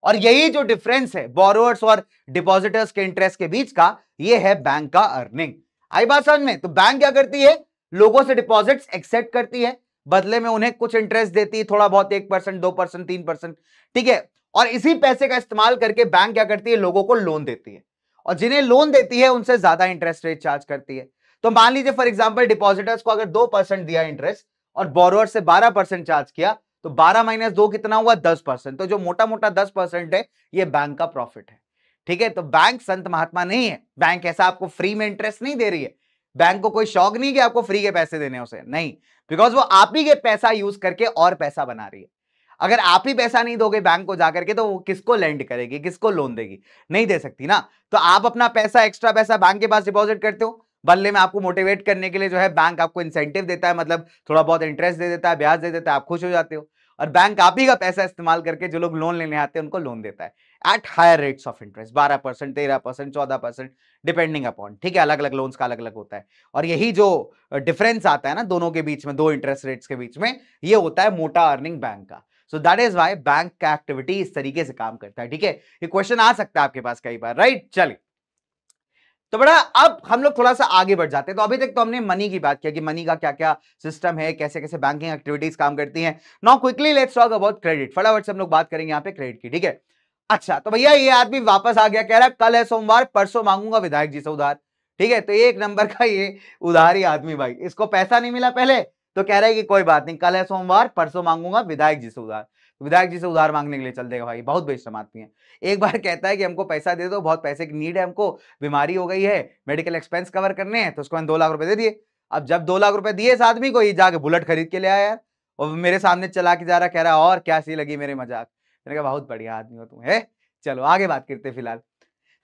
S1: और यही जो डिफरेंस है बोरोवर्स और डिपॉजिटर्स के इंटरेस्ट के बीच का, ये है बैंक का अर्निंग। आई बात समझ में? तो बैंक क्या करती है? लोगों से डिपॉजिट्स एक्सेप्ट करती है, बदले में उन्हें कुछ इंटरेस्ट देती है, थोड़ा बहुत 1%, 2%, 3%, ठीक है। और इसी पैसे का इस्तेमाल करके बैंक क्या करती है? लोगों को लोन देती है, और जिन्हें लोन देती है उनसे ज्यादा इंटरेस्ट रेट चार्ज करती है। तो मान लीजिए फॉर एग्जांपल डिपॉजिटर्स को अगर 2% दिया इंटरेस्ट और बोरोवर से 12% चार्ज किया, तो 12 माइनस 2 कितना हुआ 10%। तो जो मोटा मोटा 10% है ये बैंक का प्रॉफिट है। ठीक है, तो बैंक संत महात्मा नहीं है, बैंक ऐसा आपको फ्री में इंटरेस्ट नहीं दे रही है, बैंक को कोई शौक नहीं कि आपको फ्री के पैसे देने उसे, नहीं, बिकॉज वो आप ही के पैसा यूज करके और पैसा बना रही है। अगर आप ही पैसा नहीं दोगे बैंक को जाकर के तो वो किसको लेंड करेगी, किसको लोन देगी, नहीं दे सकती ना। तो आप अपना पैसा, एक्स्ट्रा पैसा बैंक के पास डिपॉजिट करते हो, बदले में आपको मोटिवेट करने के लिए जो है बैंक आपको इंसेंटिव देता है, मतलब थोड़ा बहुत इंटरेस्ट दे देता है, ब्याज दे देता है, आप खुश हो जाते हो। और बैंक आप ही का पैसा इस्तेमाल करके जो लोग लोन लेने आते हैं उनको लोन देता है at higher rates of interest, 12%, 13%, 14%, depending upon. ठीक है, अलग अलग लोन्स का अलग अलग होता है। और यही जो डिफरेंस आता है ना दोनों के बीच में, दो इंटरेस्ट रेट्स के बीच में, ये होता है मोटा अर्निंग बैंक का। So that is why bank का एक्टिविटी इस तरीके से काम करता है। ठीक है, ये क्वेश्चन आ सकता है आपके पास कई बार, राइट। चलिए, तो बड़ा अब हम लोग थोड़ा सा आगे बढ़ जाते हैं। तो अभी तक तो हमने मनी की बात किया कि मनी का क्या क्या सिस्टम है, कैसे कैसे बैंकिंग एक्टिविटीज काम करती हैं। Now quickly let's talk about credit. फटाफट से हम लोग बात करेंगे यहाँ पे क्रेडिट की। ठीक है, अच्छा, तो भैया ये आदमी वापस आ गया, कह रहा है कल है सोमवार, परसों मांगूंगा विधायक जी से उधार। ठीक है, तो एक नंबर का ये उधारी आदमी भाई, इसको पैसा नहीं मिला पहले तो कह रहा है कि कोई बात नहीं, कल है सोमवार, परसों मांगूंगा विधायक जी से उधार। विधायक जी से उधार मांगने के लिए चल देगा भाई, बहुत बेशरम आदमी है। एक बार कहता है कि हमको पैसा दे दो, बहुत पैसे की नीड है हमको, बीमारी हो गई है, मेडिकल एक्सपेंस कवर करने हैं, तो उसको मैंने 2 लाख रुपए दे दिए। अब जब 2 लाख रुपए दिए इस आदमी को, ये जाके बुलेट खरीद के ले आया यार, और मेरे सामने चला के जा रहा, कह रहा और क्या सी लगी मेरी मजाक। मैंने कहा बहुत बढ़िया आदमी हो तुम, है। चलो आगे बात करते फिलहाल।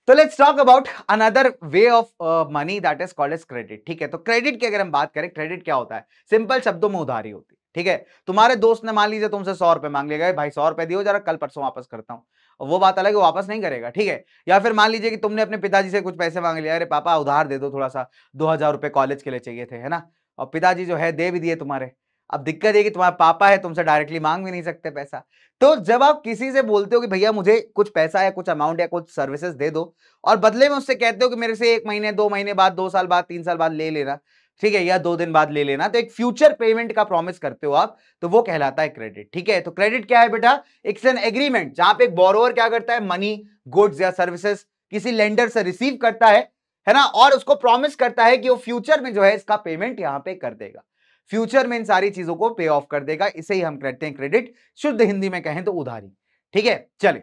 S1: तो let's talk about another way of money that is called as credit. ठीक है, तो क्रेडिट की अगर हम बात करें, क्रेडिट क्या होता है, सिंपल शब्दों में उधारी होती है। ठीक है, तुम्हारे दोस्त ने मान लीजिए तुमसे 100 रुपए मांग लिया, भाई 100 रुपए दियो जरा, कल परसों वापस करता हूं, और वो बात अलग है, वापस नहीं करेगा। ठीक है, या फिर मान लीजिए कि तुमने अपने पिताजी से कुछ पैसे मांग लिया, अरे पापा उधार दे दो थोड़ा सा, 2000 रुपए कॉलेज के लिए चाहिए थे, है ना, और पिताजी जो है दे भी दिए तुम्हारे। अब दिक्कत है कि तुम्हारा पापा है, तुमसे डायरेक्टली मांग भी नहीं सकते पैसा। तो जब आप किसी से बोलते हो कि भैया मुझे कुछ पैसा या कुछ अमाउंट या कुछ सर्विसेज दे दो, और बदले में उससे कहते हो कि मेरे से 1 महीने 2 महीने बाद, 2 साल बाद, 3 साल बाद ले लेना, ठीक है, या 2 दिन बाद ले लेना, तो एक फ्यूचर पेमेंट का प्रॉमिस करते हो आप, तो वो कहलाता है क्रेडिट। ठीक है, तो क्रेडिट क्या है बेटा, इट्स एन एग्रीमेंट जहां पे एक बोरोवर क्या करता है, मनी, गुड्स या सर्विसेज किसी लेंडर से रिसीव करता है ना, और उसको प्रॉमिस करता है कि वो फ्यूचर में जो है इसका पेमेंट यहां पे कर देगा, फ्यूचर में इन सारी चीजों को पे ऑफ कर देगा। इसे ही हम कहते हैं क्रेडिट, शुद्ध हिंदी में कहें तो उधारी। ठीक है, चलिए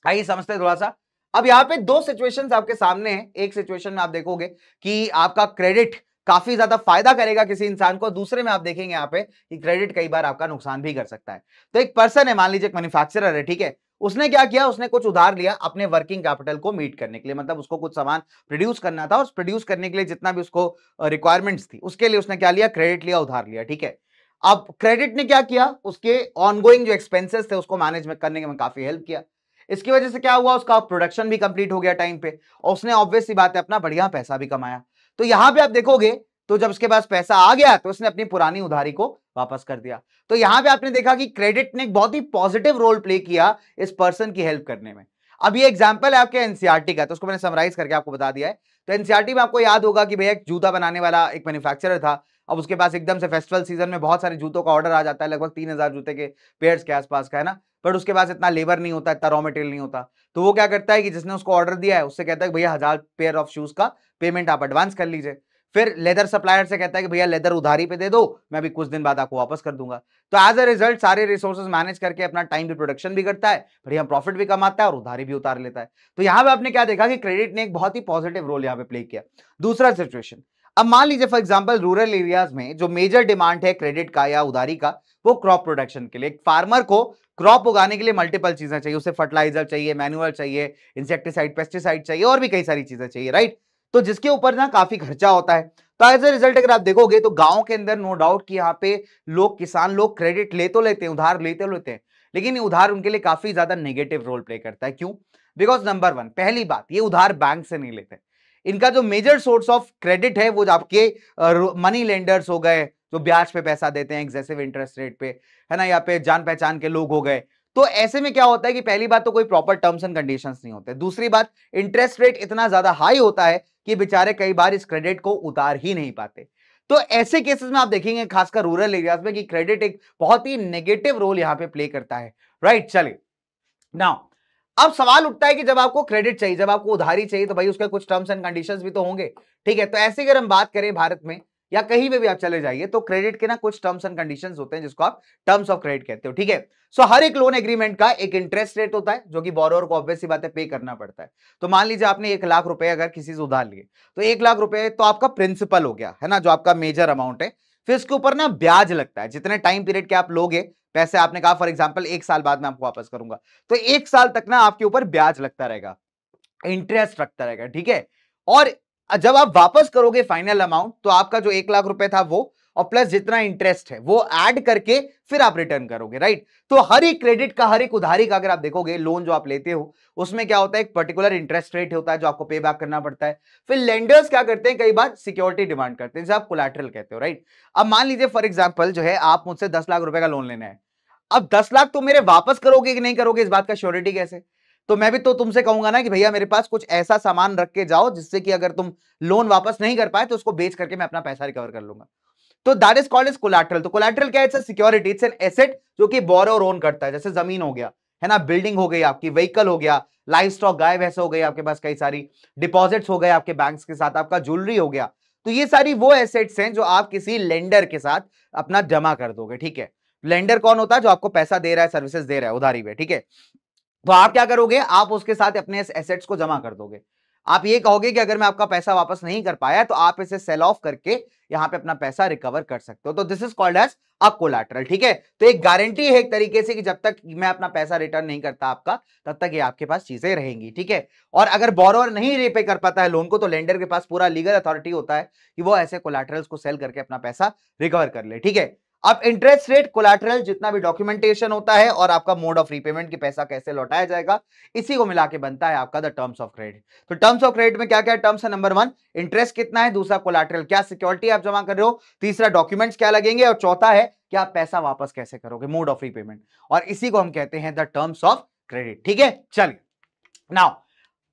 S1: आइए समझते हैं थोड़ा सा। अब यहां पे 2 सिचुएशंस आपके सामने हैं। एक सिचुएशन में आप देखोगे कि आपका क्रेडिट काफी ज्यादा फायदा करेगा किसी इंसान को, दूसरे में आप देखेंगे यहाँ पे कि क्रेडिट कई बार आपका नुकसान भी कर सकता है। तो एक पर्सन है, मान लीजिए एक मैन्युफैक्चरर है, ठीक है, उसने क्या किया, उसने कुछ उधार लिया अपने वर्किंग कैपिटल को मीट करने के लिए, मतलब उसको कुछ सामान प्रोड्यूस करना था, और प्रोड्यूस करने के लिए जितना भी उसको रिक्वायरमेंट्स थी, उसके लिए उसने क्या लिया, क्रेडिट लिया, उधार लिया। ठीक है, अब क्रेडिट ने क्या किया, उसके ऑनगोइंग जो एक्सपेंसेस थे उसको मैनेज करने में काफी हेल्प किया। इसकी वजह से क्या हुआ, उसका प्रोडक्शन भी कंप्लीट हो गया टाइम पे, और उसने ऑब्वियस सी बात है अपना बढ़िया पैसा भी कमाया। तो यहां पे आप देखोगे तो जब उसके पास पैसा आ गया तो उसने अपनी पुरानी उधारी को वापस कर दिया। तो यहां पे आपने देखा कि क्रेडिट ने एक बहुत ही पॉजिटिव रोल प्ले किया इस पर्सन की हेल्प करने में। अब ये एग्जांपल है आपके एनसीईआरटी का, तो उसको मैंने समराइज करके आपको बता दिया है। तो एनसीईआरटी में आपको याद होगा कि भैया एक जूता बनाने वाला एक मैन्युफैक्चरर था, अब उसके पास एकदम से फेस्टिवल सीजन में बहुत सारे जूतों का ऑर्डर आ जाता है, लगभग 3000 जूते के पेयर्स के आसपास का, है ना, बट उसके पास इतना लेबर नहीं होता, इतना रॉ मटेरियल नहीं होता। तो वो क्या करता है कि जिसने उसको ऑर्डर दिया है उससे कहता है कि भैया 1000 पेयर ऑफ शूज का पेमेंट आप एडवांस कर लीजिए। फिर लेदर सप्लायर से कहता है कि भैया लेदर उधारी पे दे दो, मैं भी कुछ दिन बाद आपको वापस कर दूंगा। तो एज अ रिजल्ट सारे रिसोर्सेज मैनेज करके अपना टाइम पे प्रोडक्शन भी करता है, बढ़िया प्रॉफिट भी कमाता है और उधारी भी उतार लेता है। तो यहां पे आपने क्या देखा कि क्रेडिट ने एक बहुत ही पॉजिटिव रोल यहाँ पे प्ले किया। दूसरा सिचुएशन, अब मान लीजिए फॉर एग्जांपल रूरल एरियाज में जो मेजर डिमांड है क्रेडिट का या उधारी का, वो क्रॉप प्रोडक्शन के लिए। एक फार्मर को क्रॉप उगाने के लिए मल्टीपल चीजें चाहिए, उसे फर्टिलाइजर चाहिए, मैनुअल चाहिए, इंसेक्टिसाइड, पेस्टिसाइड चाहिए, और भी कई सारी चीजें चाहिए, राइट। तो जिसके ऊपर ना काफी खर्चा होता है। तो एज ए रिजल्ट अगर आप देखोगे तो गांव के अंदर नो डाउट कि यहाँ पे लोग, किसान लोग क्रेडिट ले तो लेते हैं, उधार लेते हैं, लेकिन ये उधार उनके लिए काफी ज्यादा नेगेटिव रोल प्ले करता है। क्यों? बिकॉज नंबर 1, पहली बात, ये उधार बैंक से नहीं लेते। इनका जो मेजर सोर्स ऑफ क्रेडिट है वो आपके मनी लेंडर्स हो गए, जो ब्याज पे पैसा देते हैं एक्सेसिव इंटरेस्ट रेट पे, है ना, या पे जान पहचान के लोग हो गए। तो ऐसे में क्या होता है कि पहली बात तो कोई प्रॉपर टर्म्स एंड कंडीशंस नहीं होते, दूसरी बात इंटरेस्ट रेट इतना ज्यादा हाई होता है कि बेचारे कई बार इस क्रेडिट को उतार ही नहीं पाते। तो ऐसे केसेस में आप देखेंगे खासकर रूरल एरियाज में कि क्रेडिट एक बहुत ही नेगेटिव रोल यहां पे प्ले करता है, राइट। चलिए नाउ अब सवाल उठता है कि जब आपको क्रेडिट चाहिए, जब आपको उधारी चाहिए, तो भाई उसके कुछ टर्म्स एंड कंडीशंस भी तो होंगे, ठीक है। तो ऐसे अगर हम बात करें भारत में या कहीं पे भी आप चले जाइए तो क्रेडिट के ना कुछ टर्म्स एंड कंडीशंस होते हैं जिसको आप टर्म्स ऑफ क्रेडिट कहते हो, ठीक है। सो हर एक लोन एग्रीमेंट का एक इंटरेस्ट रेट होता है जो कि बोरोवर को ऑब्वियस सी बात है पे करना पड़ता है। तो मान लीजिए आपने 1 लाख रुपए अगर किसी से उधार लिए तो 1 लाख रुपए तो आपका प्रिंसिपल हो गया है ना, जो आपका मेजर अमाउंट है। फिर इसके ऊपर ना ब्याज लगता है, जितने टाइम पीरियड के आप लोगे पैसे, आपने कहा फॉर एग्जाम्पल 1 साल बाद मैं आपको वापस करूंगा, तो 1 साल तक ना आपके ऊपर ब्याज लगता रहेगा, इंटरेस्ट रखता रहेगा, ठीक है। और जब आप वापस करोगे फाइनल अमाउंट तो आपका जो 1 लाख रुपए था वो और प्लस जितना इंटरेस्ट है वो ऐड करके फिर आप रिटर्न करोगे, राइट। तो हर एक क्रेडिट का, हर एक उधारी का अगर आप देखोगे लोन जो आप लेते हो उसमें क्या होता है, एक पर्टिकुलर इंटरेस्ट रेट होता है जो आपको पे बैक करना पड़ता है। फिर लेंडर्स क्या करते हैं, कई बार सिक्योरिटी डिमांड करते हैं जिसे आप कोलैटरल कहते हो, राइट। अब मान लीजिए फॉर एग्जाम्पल जो है आप मुझसे 10 लाख रुपए का लोन लेना है, अब 10 लाख तो मेरे वापस करोगे कि नहीं करोगे इस बात का श्योरिटी कैसे। तो मैं भी तो तुमसे कहूंगा ना कि भैया मेरे पास कुछ ऐसा सामान रख के जाओ जिससे कि अगर तुम लोन वापस नहीं कर पाए तो उसको बेच करके मैं अपना पैसा रिकवर कर लूंगा। तो that is called as collateral. तो कोलैटरल क्या है, it's a security, it's an asset जो कि बोरोवर ओन करता है। जैसे जमीन हो गया है ना, बिल्डिंग हो गई आपकी, व्हीकल हो गया, लाइफ स्टॉक गाय भैंस हो गई आपके पास, कई सारी डिपॉजिट्स हो गए आपके बैंक्स के साथ, आपका ज्वेलरी हो गया। तो ये सारी वो एसेट्स हैं जो आप किसी लेंडर के साथ अपना जमा कर दोगे, ठीक है। लेंडर कौन होता है, जो आपको पैसा दे रहा है, सर्विसेज दे रहा है उधारी पे, ठीक है। तो आप क्या करोगे, आप उसके साथ अपने एसेट्स को जमा कर दोगे। आप ये कहोगे कि अगर मैं आपका पैसा वापस नहीं कर पाया तो आप इसे सेल ऑफ करके यहां पे अपना पैसा रिकवर कर सकते हो। तो this is called as a collateral, ठीक है। तो एक गारंटी है एक तरीके से कि जब तक मैं अपना पैसा रिटर्न नहीं करता आपका, तब तक ये आपके पास चीजें रहेंगी, ठीक है। और अगर बोरोवर नहीं रीपे कर पाता है लोन को तो लेंडर के पास पूरा लीगल अथॉरिटी होता है कि वो ऐसे कोलैटरल्स को सेल करके अपना पैसा रिकवर कर ले, ठीक है। अब इंटरेस्ट रेट, कोलैटरल, जितना भी डॉक्यूमेंटेशन होता है और आपका मोड ऑफ रीपेमेंट की पैसा कैसे लौटाया जाएगा, इसी को मिला के बनता है आपका द टर्म्स ऑफ क्रेडिट। तो टर्म्स ऑफ क्रेडिट में क्या क्या टर्म्स है, नंबर 1 इंटरेस्ट कितना है, दूसरा कोलैटरल क्या सिक्योरिटी आप जमा कर रहे हो, तीसरा डॉक्यूमेंट्स क्या लगेंगे और चौथा है कि आप पैसा वापस कैसे करोगे, मोड ऑफ रीपेमेंट। और इसी को हम कहते हैं द टर्म्स ऑफ क्रेडिट, ठीक है। चलिए नाउ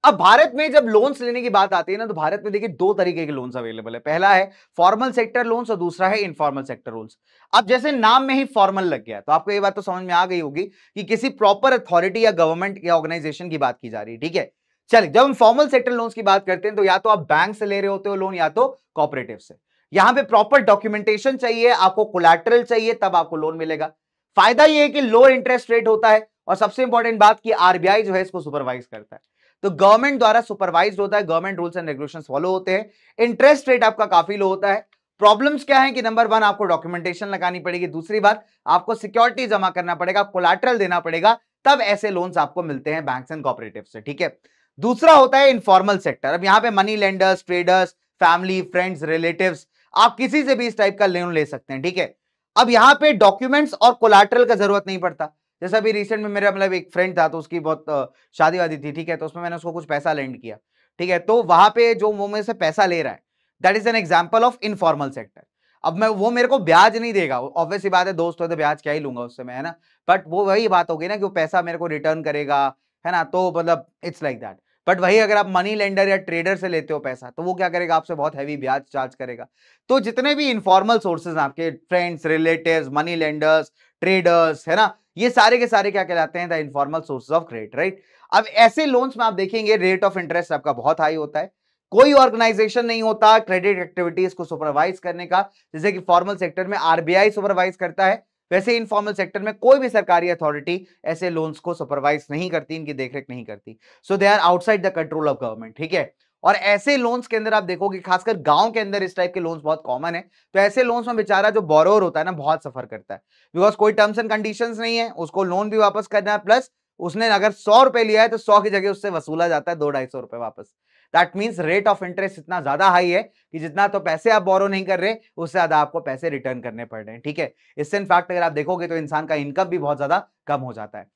S1: अब भारत में जब लोन्स लेने की बात आती है ना, तो भारत में देखिए 2 तरीके के लोन्स अवेलेबल है। पहला है फॉर्मल सेक्टर लोन्स और दूसरा है इनफॉर्मल सेक्टर लोन्स। अब जैसे नाम में ही फॉर्मल लग गया तो आपको ये बात तो समझ में आ गई होगी कि किसी प्रॉपर अथॉरिटी या गवर्नमेंट या ऑर्गेनाइजेशन की बात की जा रही है, ठीक है। चलिए, जब हम फॉर्मल सेक्टर लोन्स की बात करते हैं तो या तो आप बैंक से ले रहे होते हो लोन या तो कोऑपरेटिव से। यहां पे प्रॉपर डॉक्यूमेंटेशन चाहिए, आपको कोलैटरल चाहिए, तब आपको लोन मिलेगा। फायदा यह है कि लो इंटरेस्ट रेट होता है और सबसे इंपॉर्टेंट बात की आरबीआई जो है इसको सुपरवाइज करता है, तो गवर्नमेंट द्वारा सुपरवाइज्ड होता है, government rules and regulations follow होते हैं। इंटरेस्ट रेट आपका काफी लो होता है। प्रॉब्लम्स क्या है कि नंबर 1 आपको डॉक्यूमेंटेशन लगानी पड़ेगी, दूसरी बात आपको सिक्योरिटी जमा करना पड़ेगा, कोलैटरल देना पड़ेगा, तब ऐसे लोन्स आपको मिलते हैं बैंक्स एंड कोऑपरेटिव से, ठीक है। दूसरा होता है इनफॉर्मल सेक्टर। अब यहां पे money lenders, traders, family, friends, relatives, आप किसी से भी इस टाइप का लोन ले सकते हैं, ठीक है। अब यहां पे डॉक्यूमेंट्स और कोलैटरल का जरूरत नहीं पड़ता। जैसा अभी रिसेंट में मेरा मतलब एक फ्रेंड था तो उसकी बहुत शादी वादी थी, ठीक है, तो उसमें मैंने उसको कुछ पैसा लेंड किया, ठीक है। तो वहां पे जो वो मेरे से पैसा ले रहा है that is an example of informal sector. अब मैं वो मेरे को ब्याज नहीं देगा, ऑब्वियस सी बात है, दोस्त हो तो ब्याज क्या ही लूंगा उससे मैं, है ना। बट वो वही बात होगी ना कि वो पैसा मेरे को रिटर्न करेगा, है ना, तो मतलब इट्स लाइक दैट। बट वही अगर आप मनी लेंडर या ट्रेडर से लेते हो पैसा तो वो क्या करेगा, आपसे बहुत हैवी ब्याज चार्ज करेगा। तो जितने भी इनफॉर्मल सोर्सेज हैं आपके, friends, relatives, money lenders, traders, है ना, ये सारे के सारे क्या कहलाते हैं, the informal sources of credit, right. अब ऐसे लोन्स में आप देखेंगे रेट ऑफ इंटरेस्ट आपका बहुत हाई होता है। कोई ऑर्गेनाइजेशन नहीं होता क्रेडिट एक्टिविटीज को सुपरवाइज करने का, जैसे कि फॉर्मल सेक्टर में आरबीआई सुपरवाइज करता है, वैसे इनफॉर्मल सेक्टर में कोई भी सरकारी अथॉरिटी ऐसे लोन्स को सुपरवाइज नहीं करती, इनकी देखरेख नहीं करती। So they are outside the control of government, ठीक है। और ऐसे लोन्स के अंदर आप देखोगे खासकर गांव के अंदर इस टाइप के लोन्स बहुत कॉमन है। तो ऐसे लोन्स में बेचारा जो बोरोवर होता है ना बहुत सफर करता है, बिकॉज कोई टर्म्स एंड कंडीशंस नहीं है, उसको लोन भी वापस करना है, प्लस उसने अगर 100 रुपए लिया है तो 100 की जगह उससे वसूला जाता है 200-250 रुपए वापस। That means rate of interest इतना ज्यादा हाई है कि जितना तो पैसे आप बोरो नहीं कर रहे उससे ज्यादा आपको पैसे रिटर्न करने पड़ रहे हैं, ठीक है। इससे इनफैक्ट अगर आप देखोगे तो इंसान का इनकम भी बहुत ज्यादा कम हो जाता है।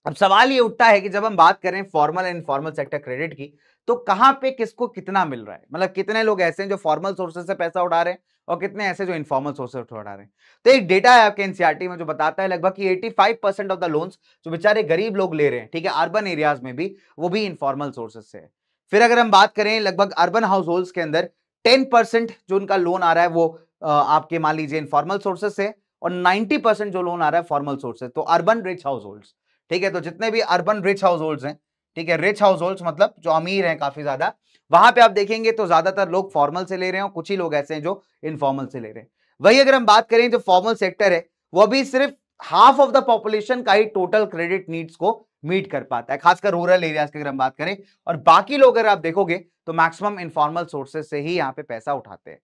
S1: अब सवाल ये उठता है कि जब हम बात करें formal and informal sector credit की, तो कहां पे किसको कितना मिल रहा है, मतलब कितने लोग ऐसे हैं जो फॉर्मल सोर्सेज से पैसा उठा रहे हैं और कितने ऐसे जो इनफॉर्मल सोर्सेज से उठा रहे हैं। तो एक डेटा है आपके एनसीईआरटी में जो बताता है लगभग कि 85% ऑफ द लोन्स जो बेचारे गरीब लोग ले रहे हैं, ठीक है, अर्बन एरियाज में भी, वो भी इनफॉर्मल सोर्सेज से है। फिर अगर हम बात करें लगभग अर्बन हाउस होल्ड के अंदर 10% जो उनका लोन आ रहा है वो आपके मान लीजिए इनफॉर्मल सोर्सेज से, और 90% जो लोन आ रहा है फॉर्मल सोर्स से। तो अर्बन रिच हाउस होल्ड, ठीक है, तो जितने भी अर्बन रिच हाउस होल्ड्स हैं, ठीक है, रिच हाउस होल्ड मतलब जो अमीर हैं काफी ज्यादा, वहां पे आप देखेंगे तो ज्यादातर लोग फॉर्मल से ले रहे हैं और कुछ ही लोग ऐसे हैं जो इनफॉर्मल से ले रहे हैं। वही अगर हम बात करें जो फॉर्मल सेक्टर है वो भी सिर्फ हाफ ऑफ द पॉपुलेशन का ही टोटल क्रेडिट नीड्स को मीट कर पाता है, खासकर रूरल एरियाज की अगर हम बात करें। और बाकी लोग अगर आप देखोगे तो मैक्सिमम इनफॉर्मल सोर्सेज से ही यहाँ पे पैसा उठाते हैं।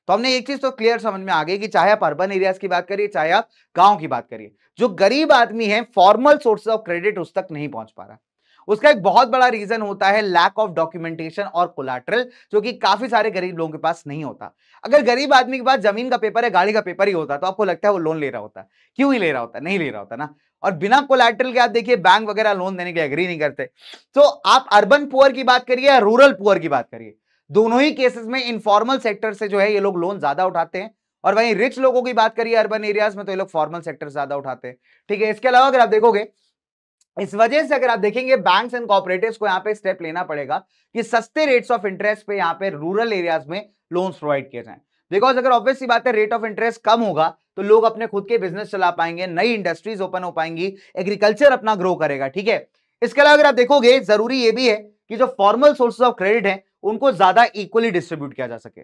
S1: तो हमने एक चीज तो क्लियर समझ में आ गई कि चाहे आप अर्बन एरियाज की बात करिए चाहे आप गांव की बात करिए, जो गरीब आदमी है फॉर्मल सोर्सेज ऑफ क्रेडिट उस तक नहीं पहुंच पा रहा। उसका एक बहुत बड़ा रीजन होता है लैक ऑफ डॉक्यूमेंटेशन और कोलैटरल, जो कि काफी सारे गरीब लोगों के पास नहीं होता। अगर गरीब आदमी के पास जमीन का पेपर है, गाड़ी का पेपर ही होता तो आपको लगता है वो लोन ले रहा होता? क्यों ही ले रहा होता? नहीं ले रहा होता ना। और बिना कोलैटरल के आप देखिए बैंक वगैरह लोन देने के एग्री नहीं करते। तो आप अर्बन पुअर की बात करिए या रूरल पुअर की बात करिए, दोनों ही केसेस में इनफॉर्मल सेक्टर से जो है ये लोग लोन ज्यादा उठाते हैं। और वहीं रिच लोगों की बात करिए अर्बन एरियाज में तो ये लोग फॉर्मल सेक्टर ज्यादा उठाते हैं। ठीक है, इसके अलावा अगर आप देखोगे इस वजह से अगर आप देखेंगे बैंक्स एंड कोऑपरेटिव्स को यहां पे स्टेप लेना पड़ेगा कि सस्ते रेट्स ऑफ इंटरेस्ट पे यहां पे रूरल एरियाज में लोन्स प्रोवाइड किए जाएं। बिकॉज अगर ऑब्वियसली बात है रेट ऑफ इंटरेस्ट कम होगा तो लोग अपने खुद के बिजनेस चला पाएंगे, नई इंडस्ट्रीज ओपन हो पाएंगी, एग्रीकल्चर अपना ग्रो करेगा। ठीक है, इसके अलावा अगर आप देखोगे जरूरी ये भी है कि जो फॉर्मल सोर्सेज ऑफ क्रेडिट है उनको ज्यादा इक्वली डिस्ट्रीब्यूट किया जा सके।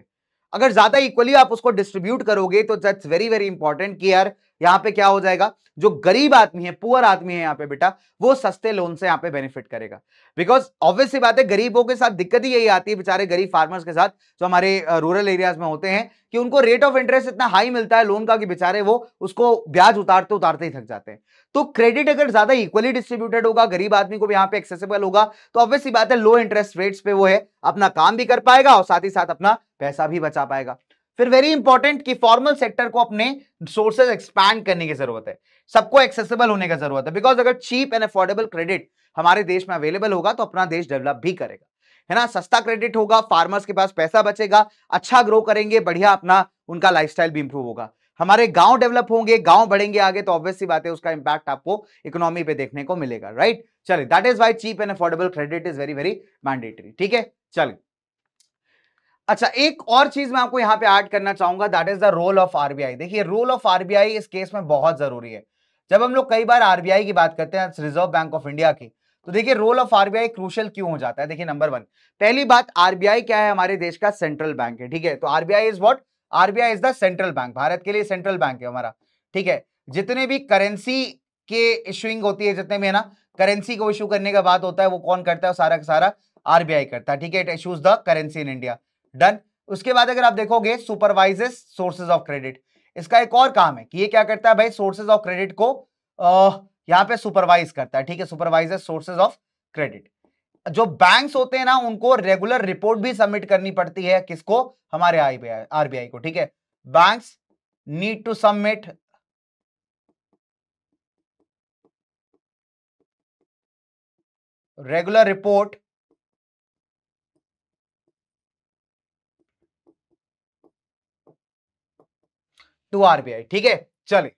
S1: अगर ज्यादा इक्वली आप उसको डिस्ट्रीब्यूट करोगे तो दैट्स वेरी वेरी इंपॉर्टेंट कि यार यहां पे क्या हो जाएगा, जो गरीब आदमी है, पुअर आदमी है यहाँ पे बेटा, वो सस्ते लोन से यहाँ पे बेनिफिट करेगा। बिकॉज ऑब्वियसली बात है गरीबों के साथ दिक्कत ही यही आती है, बेचारे गरीब फार्मर्स के साथ जो हमारे रूरल एरियाज में होते हैं, कि उनको रेट ऑफ इंटरेस्ट इतना हाई मिलता है लोन का कि बेचारे वो उसको ब्याज उतारते उतारते ही थक जाते हैं। तो क्रेडिट अगर ज्यादा इक्वली डिस्ट्रीब्यूटेड होगा, गरीब आदमी को भी यहाँ पे एक्सेसिबल होगा, तो ऑब्वियसली बात है लो इंटरेस्ट रेट्स पे वो है अपना काम भी कर पाएगा और साथ ही साथ अपना पैसा भी बचा पाएगा। फिर वेरी इंपॉर्टेंट कि फॉर्मल सेक्टर को अपने सोर्सेज एक्सपैंड करने की जरूरत है, सबको एक्सेसिबल होने की जरूरत है। बिकॉज अगर चीप एंड अफोर्डेबल क्रेडिट हमारे देश में अवेलेबल होगा तो अपना देश डेवलप भी करेगा, है ना। सस्ता क्रेडिट होगा, फार्मर्स के पास पैसा बचेगा, अच्छा ग्रो करेंगे, बढ़िया अपना उनका लाइफस्टाइल भी इंप्रूव होगा, हमारे गांव डेवलप होंगे, गांव बढ़ेंगे आगे, तो ऑब्वियसली बात है उसका इंपैक्ट आपको इकोनॉमी पे देखने को मिलेगा, राइट। चलिए, that is why cheap and affordable credit is very very mandatory. ठीक है, चलिए। अच्छा, एक और चीज मैं आपको यहां पे ऐड करना चाहूंगा, that is the role of RBI. देखिए, रोल ऑफ आरबीआई इस केस में बहुत जरूरी है। जब हम लोग कई बार आरबीआई की बात करते हैं, रिजर्व बैंक ऑफ इंडिया की, तो देखिए रोल ऑफ आरबीआई क्रूशियल क्यों हो जाता है। देखिए, नंबर 1, पहली बात, आरबीआई क्या है, हमारे देश का सेंट्रल बैंक है। ठीक है, तो RBI is what, RBI is the central bank, Bharat के लिए सेंट्रल बैंक है हमारा। ठीक है, जितने भी करेंसी के इशुइंग होती है, जितने भी है ना करेंसी को इशू करने का बात होता है, वो कौन करता है, सारा का सारा आरबीआई करता है। ठीक है, it issues the currency in India, done. उसके बाद अगर आप देखोगे सुपरवाइजेस सोर्सेज ऑफ क्रेडिट, इसका एक और काम है कि ये क्या करता है भाई, सोर्सेज ऑफ क्रेडिट को यहां पे सुपरवाइज करता है। ठीक है, सुपरवाइजेस सोर्सेज ऑफ क्रेडिट। जो बैंक्स होते हैं ना उनको रेगुलर रिपोर्ट भी सबमिट करनी पड़ती है, किसको, हमारे आरबीआई को। ठीक है, banks need to submit regular report to RBI. ठीक है, चलिए।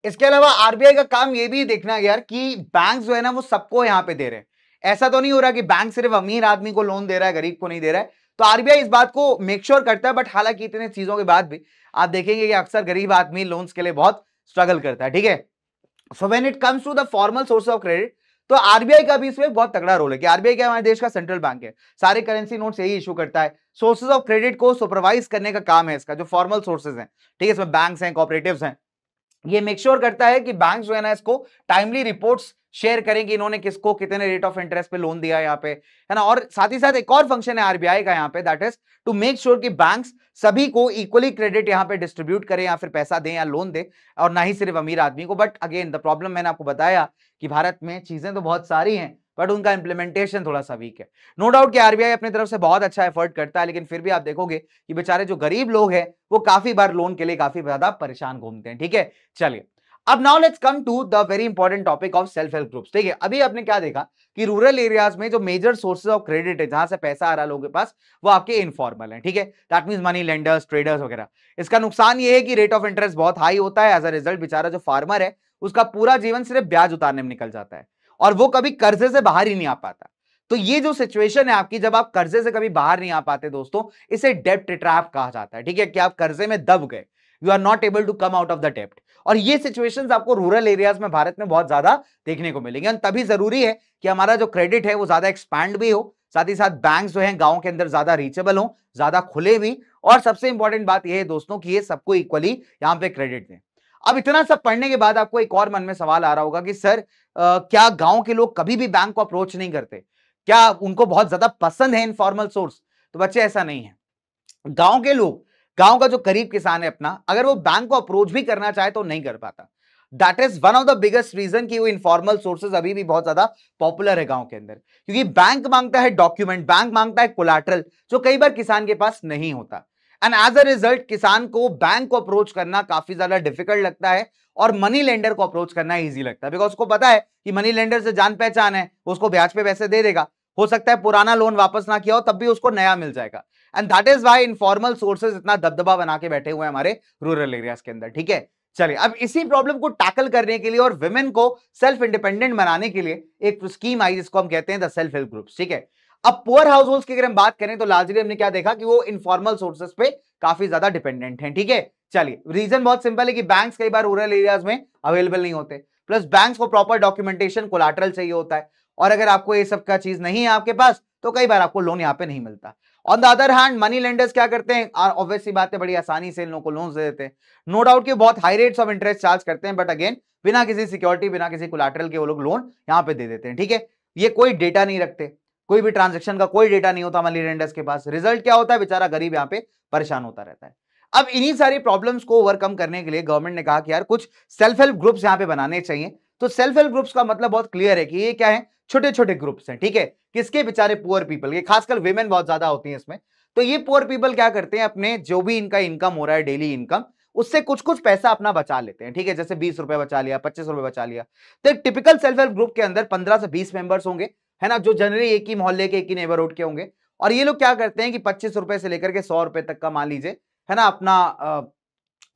S1: इसके अलावा आरबीआई का काम ये भी देखना यार कि बैंक जो है ना वो सबको यहां पे दे रहे हैं। ऐसा तो नहीं हो रहा कि बैंक सिर्फ अमीर आदमी को लोन दे रहा है, गरीब को नहीं दे रहा है। तो आरबीआई इस बात को मेक श्योर करता है, बट हालांकि इतने चीजों के बाद भी आप देखेंगे कि अक्सर गरीब आदमी लोन्स के लिए बहुत स्ट्रगल करता है। ठीक है, so when it comes to the formal source of credit, तो आरबीआई का भी इसमें बहुत तगड़ा रोल है कि आरबीआई क्या हमारे देश का सेंट्रल बैंक है, सारे करेंसी नोट्स यही इशू करता है, सोर्सेज ऑफ क्रेडिट को सुपरवाइज करने का काम है इसका, जो फॉर्मल सोर्सेज हैं। ठीक है, इसमें बैंक्स हैं, कोऑपरेटिव्स हैं, ये मेक श्योर करता है कि बैंक जो है ना इसको टाइमली रिपोर्ट्स शेयर करें कि इन्होंने किसको कितने रेट ऑफ इंटरेस्ट पे लोन दिया है यहाँ पे, है ना। और साथ ही साथ एक और फंक्शन है आरबीआई का यहाँ पे, that is to make sure कि बैंक्स सभी को इक्वली क्रेडिट यहाँ पे डिस्ट्रीब्यूट करें, या फिर पैसा दें या लोन दें, और ना ही सिर्फ अमीर आदमी को। बट अगेन द प्रॉब्लम मैंने आपको बताया कि भारत में चीजें तो बहुत सारी हैं बट उनका इंप्लीमेंटेशन थोड़ा सा वीक है। नो डाउट कि आरबीआई अपनी तरफ से बहुत अच्छा एफर्ट करता है, लेकिन फिर भी आप देखोगे कि बेचारे जो गरीब लोग हैं वो काफी बार लोन के लिए काफी ज्यादा परेशान घूमते हैं। ठीक है, चलिए। अब now let's come to the very important topic of self help groups. ठीक है, अभी आपने क्या देखा कि रूरल एरियाज में जो मेजर सोर्सेज ऑफ क्रेडिट है, जहां से पैसा आ रहा है लोगों के पास, वो आपके इनफॉर्मल है। ठीक है, that means money lenders, traders वगैरह। इसका नुकसान ये है कि रेट ऑफ इंटरेस्ट बहुत हाई होता है, एज अ रिजल्ट बेचारा जो फार्मर है उसका पूरा जीवन सिर्फ ब्याज उतारने में निकल जाता है और वो कभी कर्जे से बाहर ही नहीं आ पाता। तो ये जो सिचुएशन है आपकी, जब आप कर्जे से कभी बाहर नहीं आ पाते दोस्तों, इसे डेब्ट ट्रैप कहा जाता है। ठीक है, कि आप कर्जे में दब गए, you are not able to come out of the डेब्ट। और ये सिचुएशंस आपको रूरल एरियाज में भारत में बहुत ज्यादा देखने को मिलेंगे। तभी जरूरी है कि हमारा जो क्रेडिट है वो ज्यादा एक्सपैंड भी हो, साथ ही साथ बैंक्स जो हैं गांव के अंदर ज्यादा रीचेबल हो, ज्यादा खुले भी, और सबसे इंपॉर्टेंट बात यह है दोस्तों कि ये सबको इक्वली यहां पे क्रेडिट दें। अब इतना सब पढ़ने के बाद आपको एक और मन में सवाल आ रहा होगा कि सर क्या गांव के लोग कभी भी बैंक को अप्रोच नहीं करते, क्या उनको बहुत ज्यादा पसंद है इनफॉर्मल सोर्स? तो बच्चे ऐसा नहीं है। गांव के लोग, गांव का जो करीब किसान है अपना, अगर वो बैंक को अप्रोच भी करना चाहे तो नहीं कर पाता। That is one of the biggest reason कि वो इनफॉर्मल सोर्सेज अभी भी बहुत ज्यादा पॉपुलर है गांव के अंदर, क्योंकि बैंक मांगता है डॉक्यूमेंट, बैंक मांगता है कोलैटरल, जो कई बार किसान के पास नहीं होता। एंड एज अ रिजल्ट किसान को बैंक को अप्रोच करना काफी ज्यादा डिफिकल्ट लगता है और मनी लेंडर को अप्रोच करना इजी लगता है, बिकॉज उसको पता है कि मनी लेंडर से जान पहचान है, उसको ब्याज पे पैसे दे देगा, हो सकता है पुराना लोन वापस ना किया हो तब भी उसको नया मिल जाएगा। And that is why informal sources इतना दबदबा बना के बैठे हुए हैं हमारे रूरल एरियाज के अंदर। ठीक है, चलिए अब इसी प्रॉब्लम को टैकल करने के लिए और विमेन को सेल्फ इंडिपेंडेंट बनाने के लिए एक स्कीम आई जिसको हम कहते हैं द सेल्फ हेल्प ग्रुप्स। ठीक है, अब पुअर हाउस होल्ड्स की अगर हम बात करें तो लार्जली हमने क्या देखा कि वो इनफॉर्मल सोर्सेज पे काफी ज्यादा डिपेंडेंट हैं। ठीक है, चलिए रीजन बहुत सिंपल है कि बैंक्स कई बार रूरल एरियाज में अवेलेबल नहीं होते, प्लस बैंक्स को प्रॉपर डॉक्यूमेंटेशन कोलैटरल चाहिए होता है, और अगर आपको ये सब का चीज नहीं है आपके पास तो कई बार आपको लोन यहाँ पे नहीं मिलता। On the other hand money lenders क्या करते हैं, ऑब्वियस सी बात है, बड़ी आसानी से इन लोगों को लोन दे देते हैं। नो डाउट कि बहुत high rates of interest charge करते हैं, बट अगेन बिना किसी सिक्योरिटी, बिना किसी कोलैटरल के वो लोग लोन यहाँ पे दे देते हैं। ठीक है, ये कोई डेटा नहीं रखते, कोई भी ट्रांजेक्शन का कोई डेटा नहीं होता मनी लेंडर्स के पास। रिजल्ट क्या होता है, बेचारा गरीब यहाँ पे परेशान होता रहता है। अब इन्हीं सारी प्रॉब्लम्स को ओवरकम करने के लिए गवर्नमेंट ने कहा कि यार कुछ सेल्फ हेल्प ग्रुप्स यहाँ पे बनाने चाहिए। तो सेल्फ हेल्प ग्रुप्स का मतलब बहुत क्लियर है कि ये क्या है, छोटे छोटे ग्रुप्स हैं। ठीक है, किसके, बेचारे पुअर पीपल के, खासकर विमेन बहुत ज्यादा होती हैं इसमें। तो ये पुअर पीपल क्या करते हैं, अपने जो भी इनका इनकम हो रहा है डेली इनकम, उससे कुछ कुछ पैसा अपना बचा लेते हैं। ठीक है, जैसे 20 रुपए बचा लिया, 25 रुपए बचा लिया। तो एक टिपिकल सेल्फ हेल्प ग्रुप के अंदर 15 से 20 मेंबर्स होंगे, है ना, जो जनरली एक ही मोहल्ले के, एक ही नेबरहुड के होंगे। और ये लोग क्या करते हैं कि 25 रुपए से लेकर के 100 रुपए तक का मान लीजिए, है ना, अपना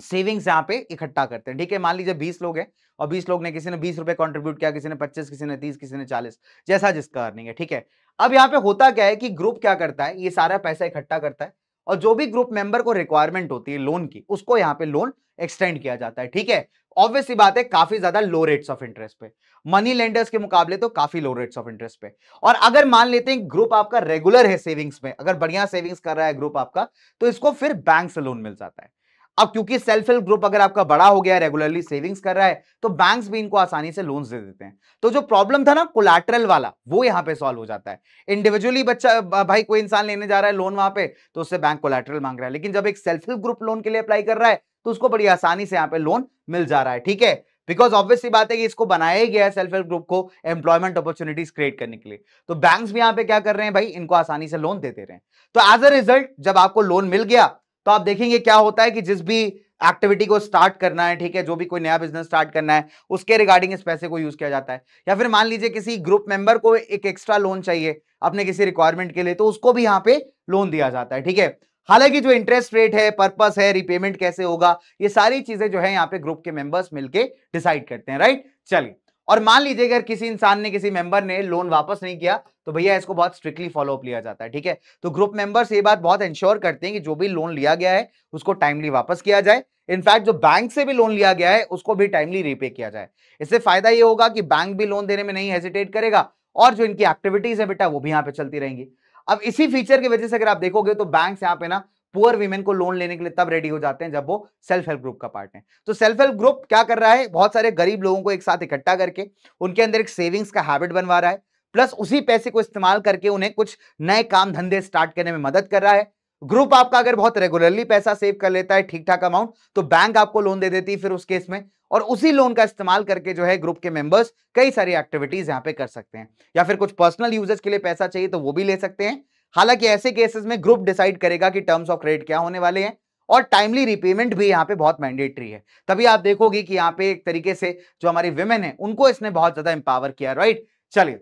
S1: सेविंग्स यहाँ पे इकट्ठा करते हैं। ठीक है, मान लीजिए 20 लोग हैं और 20 लोग ने, किसी ने 20 रुपए कंट्रीब्यूट किया, किसी ने 25, किसी ने 30, किसी ने 40, जैसा जिसका अर्निंग है। ठीक है, अब यहाँ पे होता क्या है कि ग्रुप क्या करता है, ये सारा पैसा इकट्ठा करता है और जो भी ग्रुप मेंबर को रिक्वायरमेंट होती है लोन की, उसको यहाँ पे लोन एक्सटेंड किया जाता है। ठीक है, ऑब्वियस सी बात है काफी ज्यादा लो रेट्स ऑफ इंटरेस्ट पे, मनी लेंडर्स के मुकाबले तो काफी लो रेट्स ऑफ इंटरेस्ट पे। और अगर मान लेते हैं ग्रुप आपका रेगुलर है सेविंग्स में, अगर बढ़िया सेविंग्स कर रहा है ग्रुप आपका, तो इसको फिर बैंक से लोन मिल जाता है। अब क्योंकि सेल्फ हेल्प ग्रुप अगर आपका बड़ा हो गया, रेगुलरली सेविंग्स कर रहा है, तो बैंक्स भी इनको आसानी से लोन्स दे देते हैं। तो जो प्रॉब्लम था ना कोलैटरल वाला, वो यहां पे सॉल्व हो जाता है। इंडिविजुअली बच्चा, भाई कोई इंसान लेने जा रहा है लोन वहां पे, तो उससे बैंक कोलैटरल मांग रहा है, लेकिन जब एक सेल्फ हेल्प ग्रुप लोन के लिए अप्लाई कर रहा है तो उसको बड़ी आसानी से यहाँ पे लोन मिल जा रहा है। ठीक है, बिकॉज ऑब्वियस सी बात है कि इसको बनाया ही गया है सेल्फ हेल्प ग्रुप को एम्प्लॉयमेंट अपॉर्चुनिटीज क्रिएट करने के लिए। तो बैंक्स भी यहाँ पे क्या कर रहे हैं भाई, इनको आसानी से लोन देते रहे हैं। तो एज अ रिजल्ट जब आपको लोन मिल गया तो आप देखेंगे क्या होता है कि जिस भी एक्टिविटी को स्टार्ट करना है, ठीक है, जो भी कोई नया बिजनेस स्टार्ट करना है, उसके रिगार्डिंग इस पैसे को यूज किया जाता है। या फिर मान लीजिए किसी ग्रुप मेंबर को एक एक्स्ट्रा लोन चाहिए अपने किसी रिक्वायरमेंट के लिए, तो उसको भी यहाँ पे लोन दिया जाता है। ठीक है, हालांकि जो इंटरेस्ट रेट है, पर्पस है, रिपेमेंट कैसे होगा, ये सारी चीजें जो है यहाँ पे ग्रुप के मेंबर्स मिलके डिसाइड करते हैं। राइट, चलिए, और मान लीजिए अगर किसी इंसान ने, किसी मेंबर ने लोन वापस नहीं किया, तो भैया इसको बहुत स्ट्रिक्टली फॉलो अप लिया जाता है। ठीक है, तो ग्रुप मेंबर्स ये बात बहुत इंश्योर करते हैं कि जो भी लोन लिया गया है उसको टाइमली वापस किया जाए। इनफैक्ट जो बैंक से भी लोन लिया गया है उसको भी टाइमली रीपे किया जाए। इससे फायदा ये होगा कि बैंक भी लोन देने में नहीं हेजिटेट करेगा और जो इनकी एक्टिविटीज है बेटा वो भी यहाँ पे चलती रहेंगी। अब इसी फीचर की वजह से अगर आप देखोगे तो बैंक्स यहाँ पे ना पुअर वीमेन को लोन लेने के लिए तब रेडी हो जाते हैं जब वो सेल्फ हेल्प ग्रुप का पार्ट है। तो सेल्फ हेल्प ग्रुप क्या कर रहा है, बहुत सारे गरीब लोगों को एक साथ इकट्ठा करके उनके अंदर एक सेविंग्स का हैबिट बनवा रहा है, प्लस उसी पैसे को इस्तेमाल करके उन्हें कुछ नए काम धंधे स्टार्ट करने में मदद कर रहा है। ग्रुप आपका अगर बहुत रेगुलरली पैसा सेव कर लेता है ठीक ठाक अमाउंट, तो बैंक आपको लोन दे देती है फिर उस केस में, और उसी लोन का इस्तेमाल करके जो है ग्रुप के मेंबर्स कई सारी एक्टिविटीज यहां पे कर सकते हैं। या फिर कुछ पर्सनल यूजेस के लिए पैसा चाहिए तो वो भी ले सकते हैं। हालांकि ऐसे केसेस में ग्रुप डिसाइड करेगा कि टर्म्स ऑफ क्रेडिट क्या होने वाले हैं, और टाइमली रिपेमेंट भी यहाँ पे बहुत मैंडेटरी है। तभी आप देखोगे कि यहाँ पे एक तरीके से जो हमारी विमेन है उनको इसने बहुत ज्यादा एम्पावर किया। राइट, चलिए,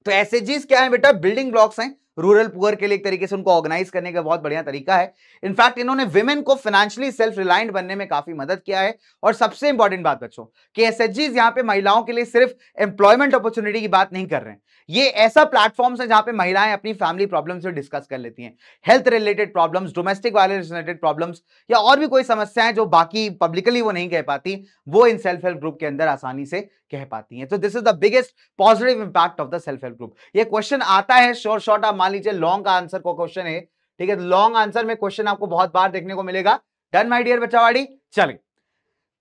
S1: तो एसएचजीज क्या है बेटा, बिल्डिंग ब्लॉक्स हैं रूरल पुअर के लिए एक तरीके से उनको ऑर्गेनाइज करने का बहुत बढ़िया तरीका है। इनफैक्ट इन्होंने विमेन को फाइनेंशियली सेल्फ रिलायंट बनने में काफी मदद किया है। और सबसे इंपॉर्टेंट बात बच्चों कि एसएचजीज यहाँ पे महिलाओं के लिए सिर्फ एम्प्लॉयमेंट अपॉर्चुनिटी की बात नहीं कर रहे हैं, ये ऐसा प्लेटफॉर्म है जहां पे महिलाएं अपनी फैमिली प्रॉब्लम्स से डिस्कस कर लेती हैं, health related problems, domestic violence related problems या और भी कोई समस्याएं जो बाकी पब्लिकली वो नहीं कह पाती, वो इन सेल्फ हेल्प ग्रुप के अंदर आसानी से कह पाती हैं। तो this is the biggest positive impact of the self help group. ये क्वेश्चन आता है शॉर्ट आप मान लीजिए लॉन्ग का आंसर को क्वेश्चन है, ठीक है, लॉन्ग आंसर में क्वेश्चन आपको बहुत बार देखने को मिलेगा। डन माय डियर बच्चावाड़ी। चलिए,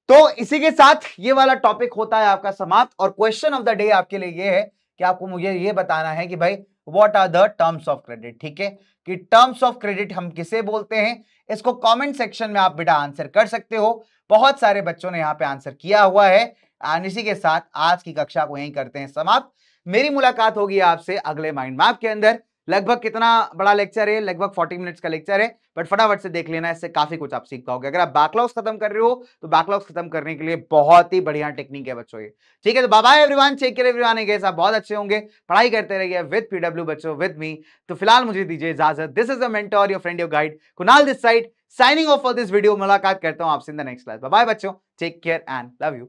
S1: तो इसी के साथ ये वाला टॉपिक होता है आपका समाप्त। और क्वेश्चन ऑफ द डे आपके लिए ये है कि आपको मुझे ये बताना है कि भाई what are the terms of credit. ठीक है, कि टर्म्स ऑफ क्रेडिट हम किसे बोलते हैं, इसको कमेंट सेक्शन में आप बेटा आंसर कर सकते हो। बहुत सारे बच्चों ने यहाँ पे आंसर किया हुआ है। एंड इसी के साथ आज की कक्षा को यहीं करते हैं समाप्त। मेरी मुलाकात होगी आपसे अगले माइंड मैप के अंदर। लगभग कितना बड़ा लेक्चर है, लगभग 40 मिनट्स का लेक्चर है, बट फटाफट से देख लेना, इससे काफी कुछ आप सीख पाओगे। अगर आप बैकलॉग्स खत्म कर रहे हो तो बैकलॉग्स खत्म करने के लिए बहुत ही बढ़िया टेक्निक है बच्चों ये। ठीक है, तो bye bye everyone, take care everyone, गए आप बहुत अच्छे होंगे, पढ़ाई करते रहिए विद पीडब्ल्यू बच्चों, विद मी। तो फिलहाल मुझे दीजिए इजाजत। This is the mentor, your friend, your guide Kunal this side, signing off for this video. मुलाकात करता हूं आपसे in the next class. Bye bye बच्चों, take care and love you.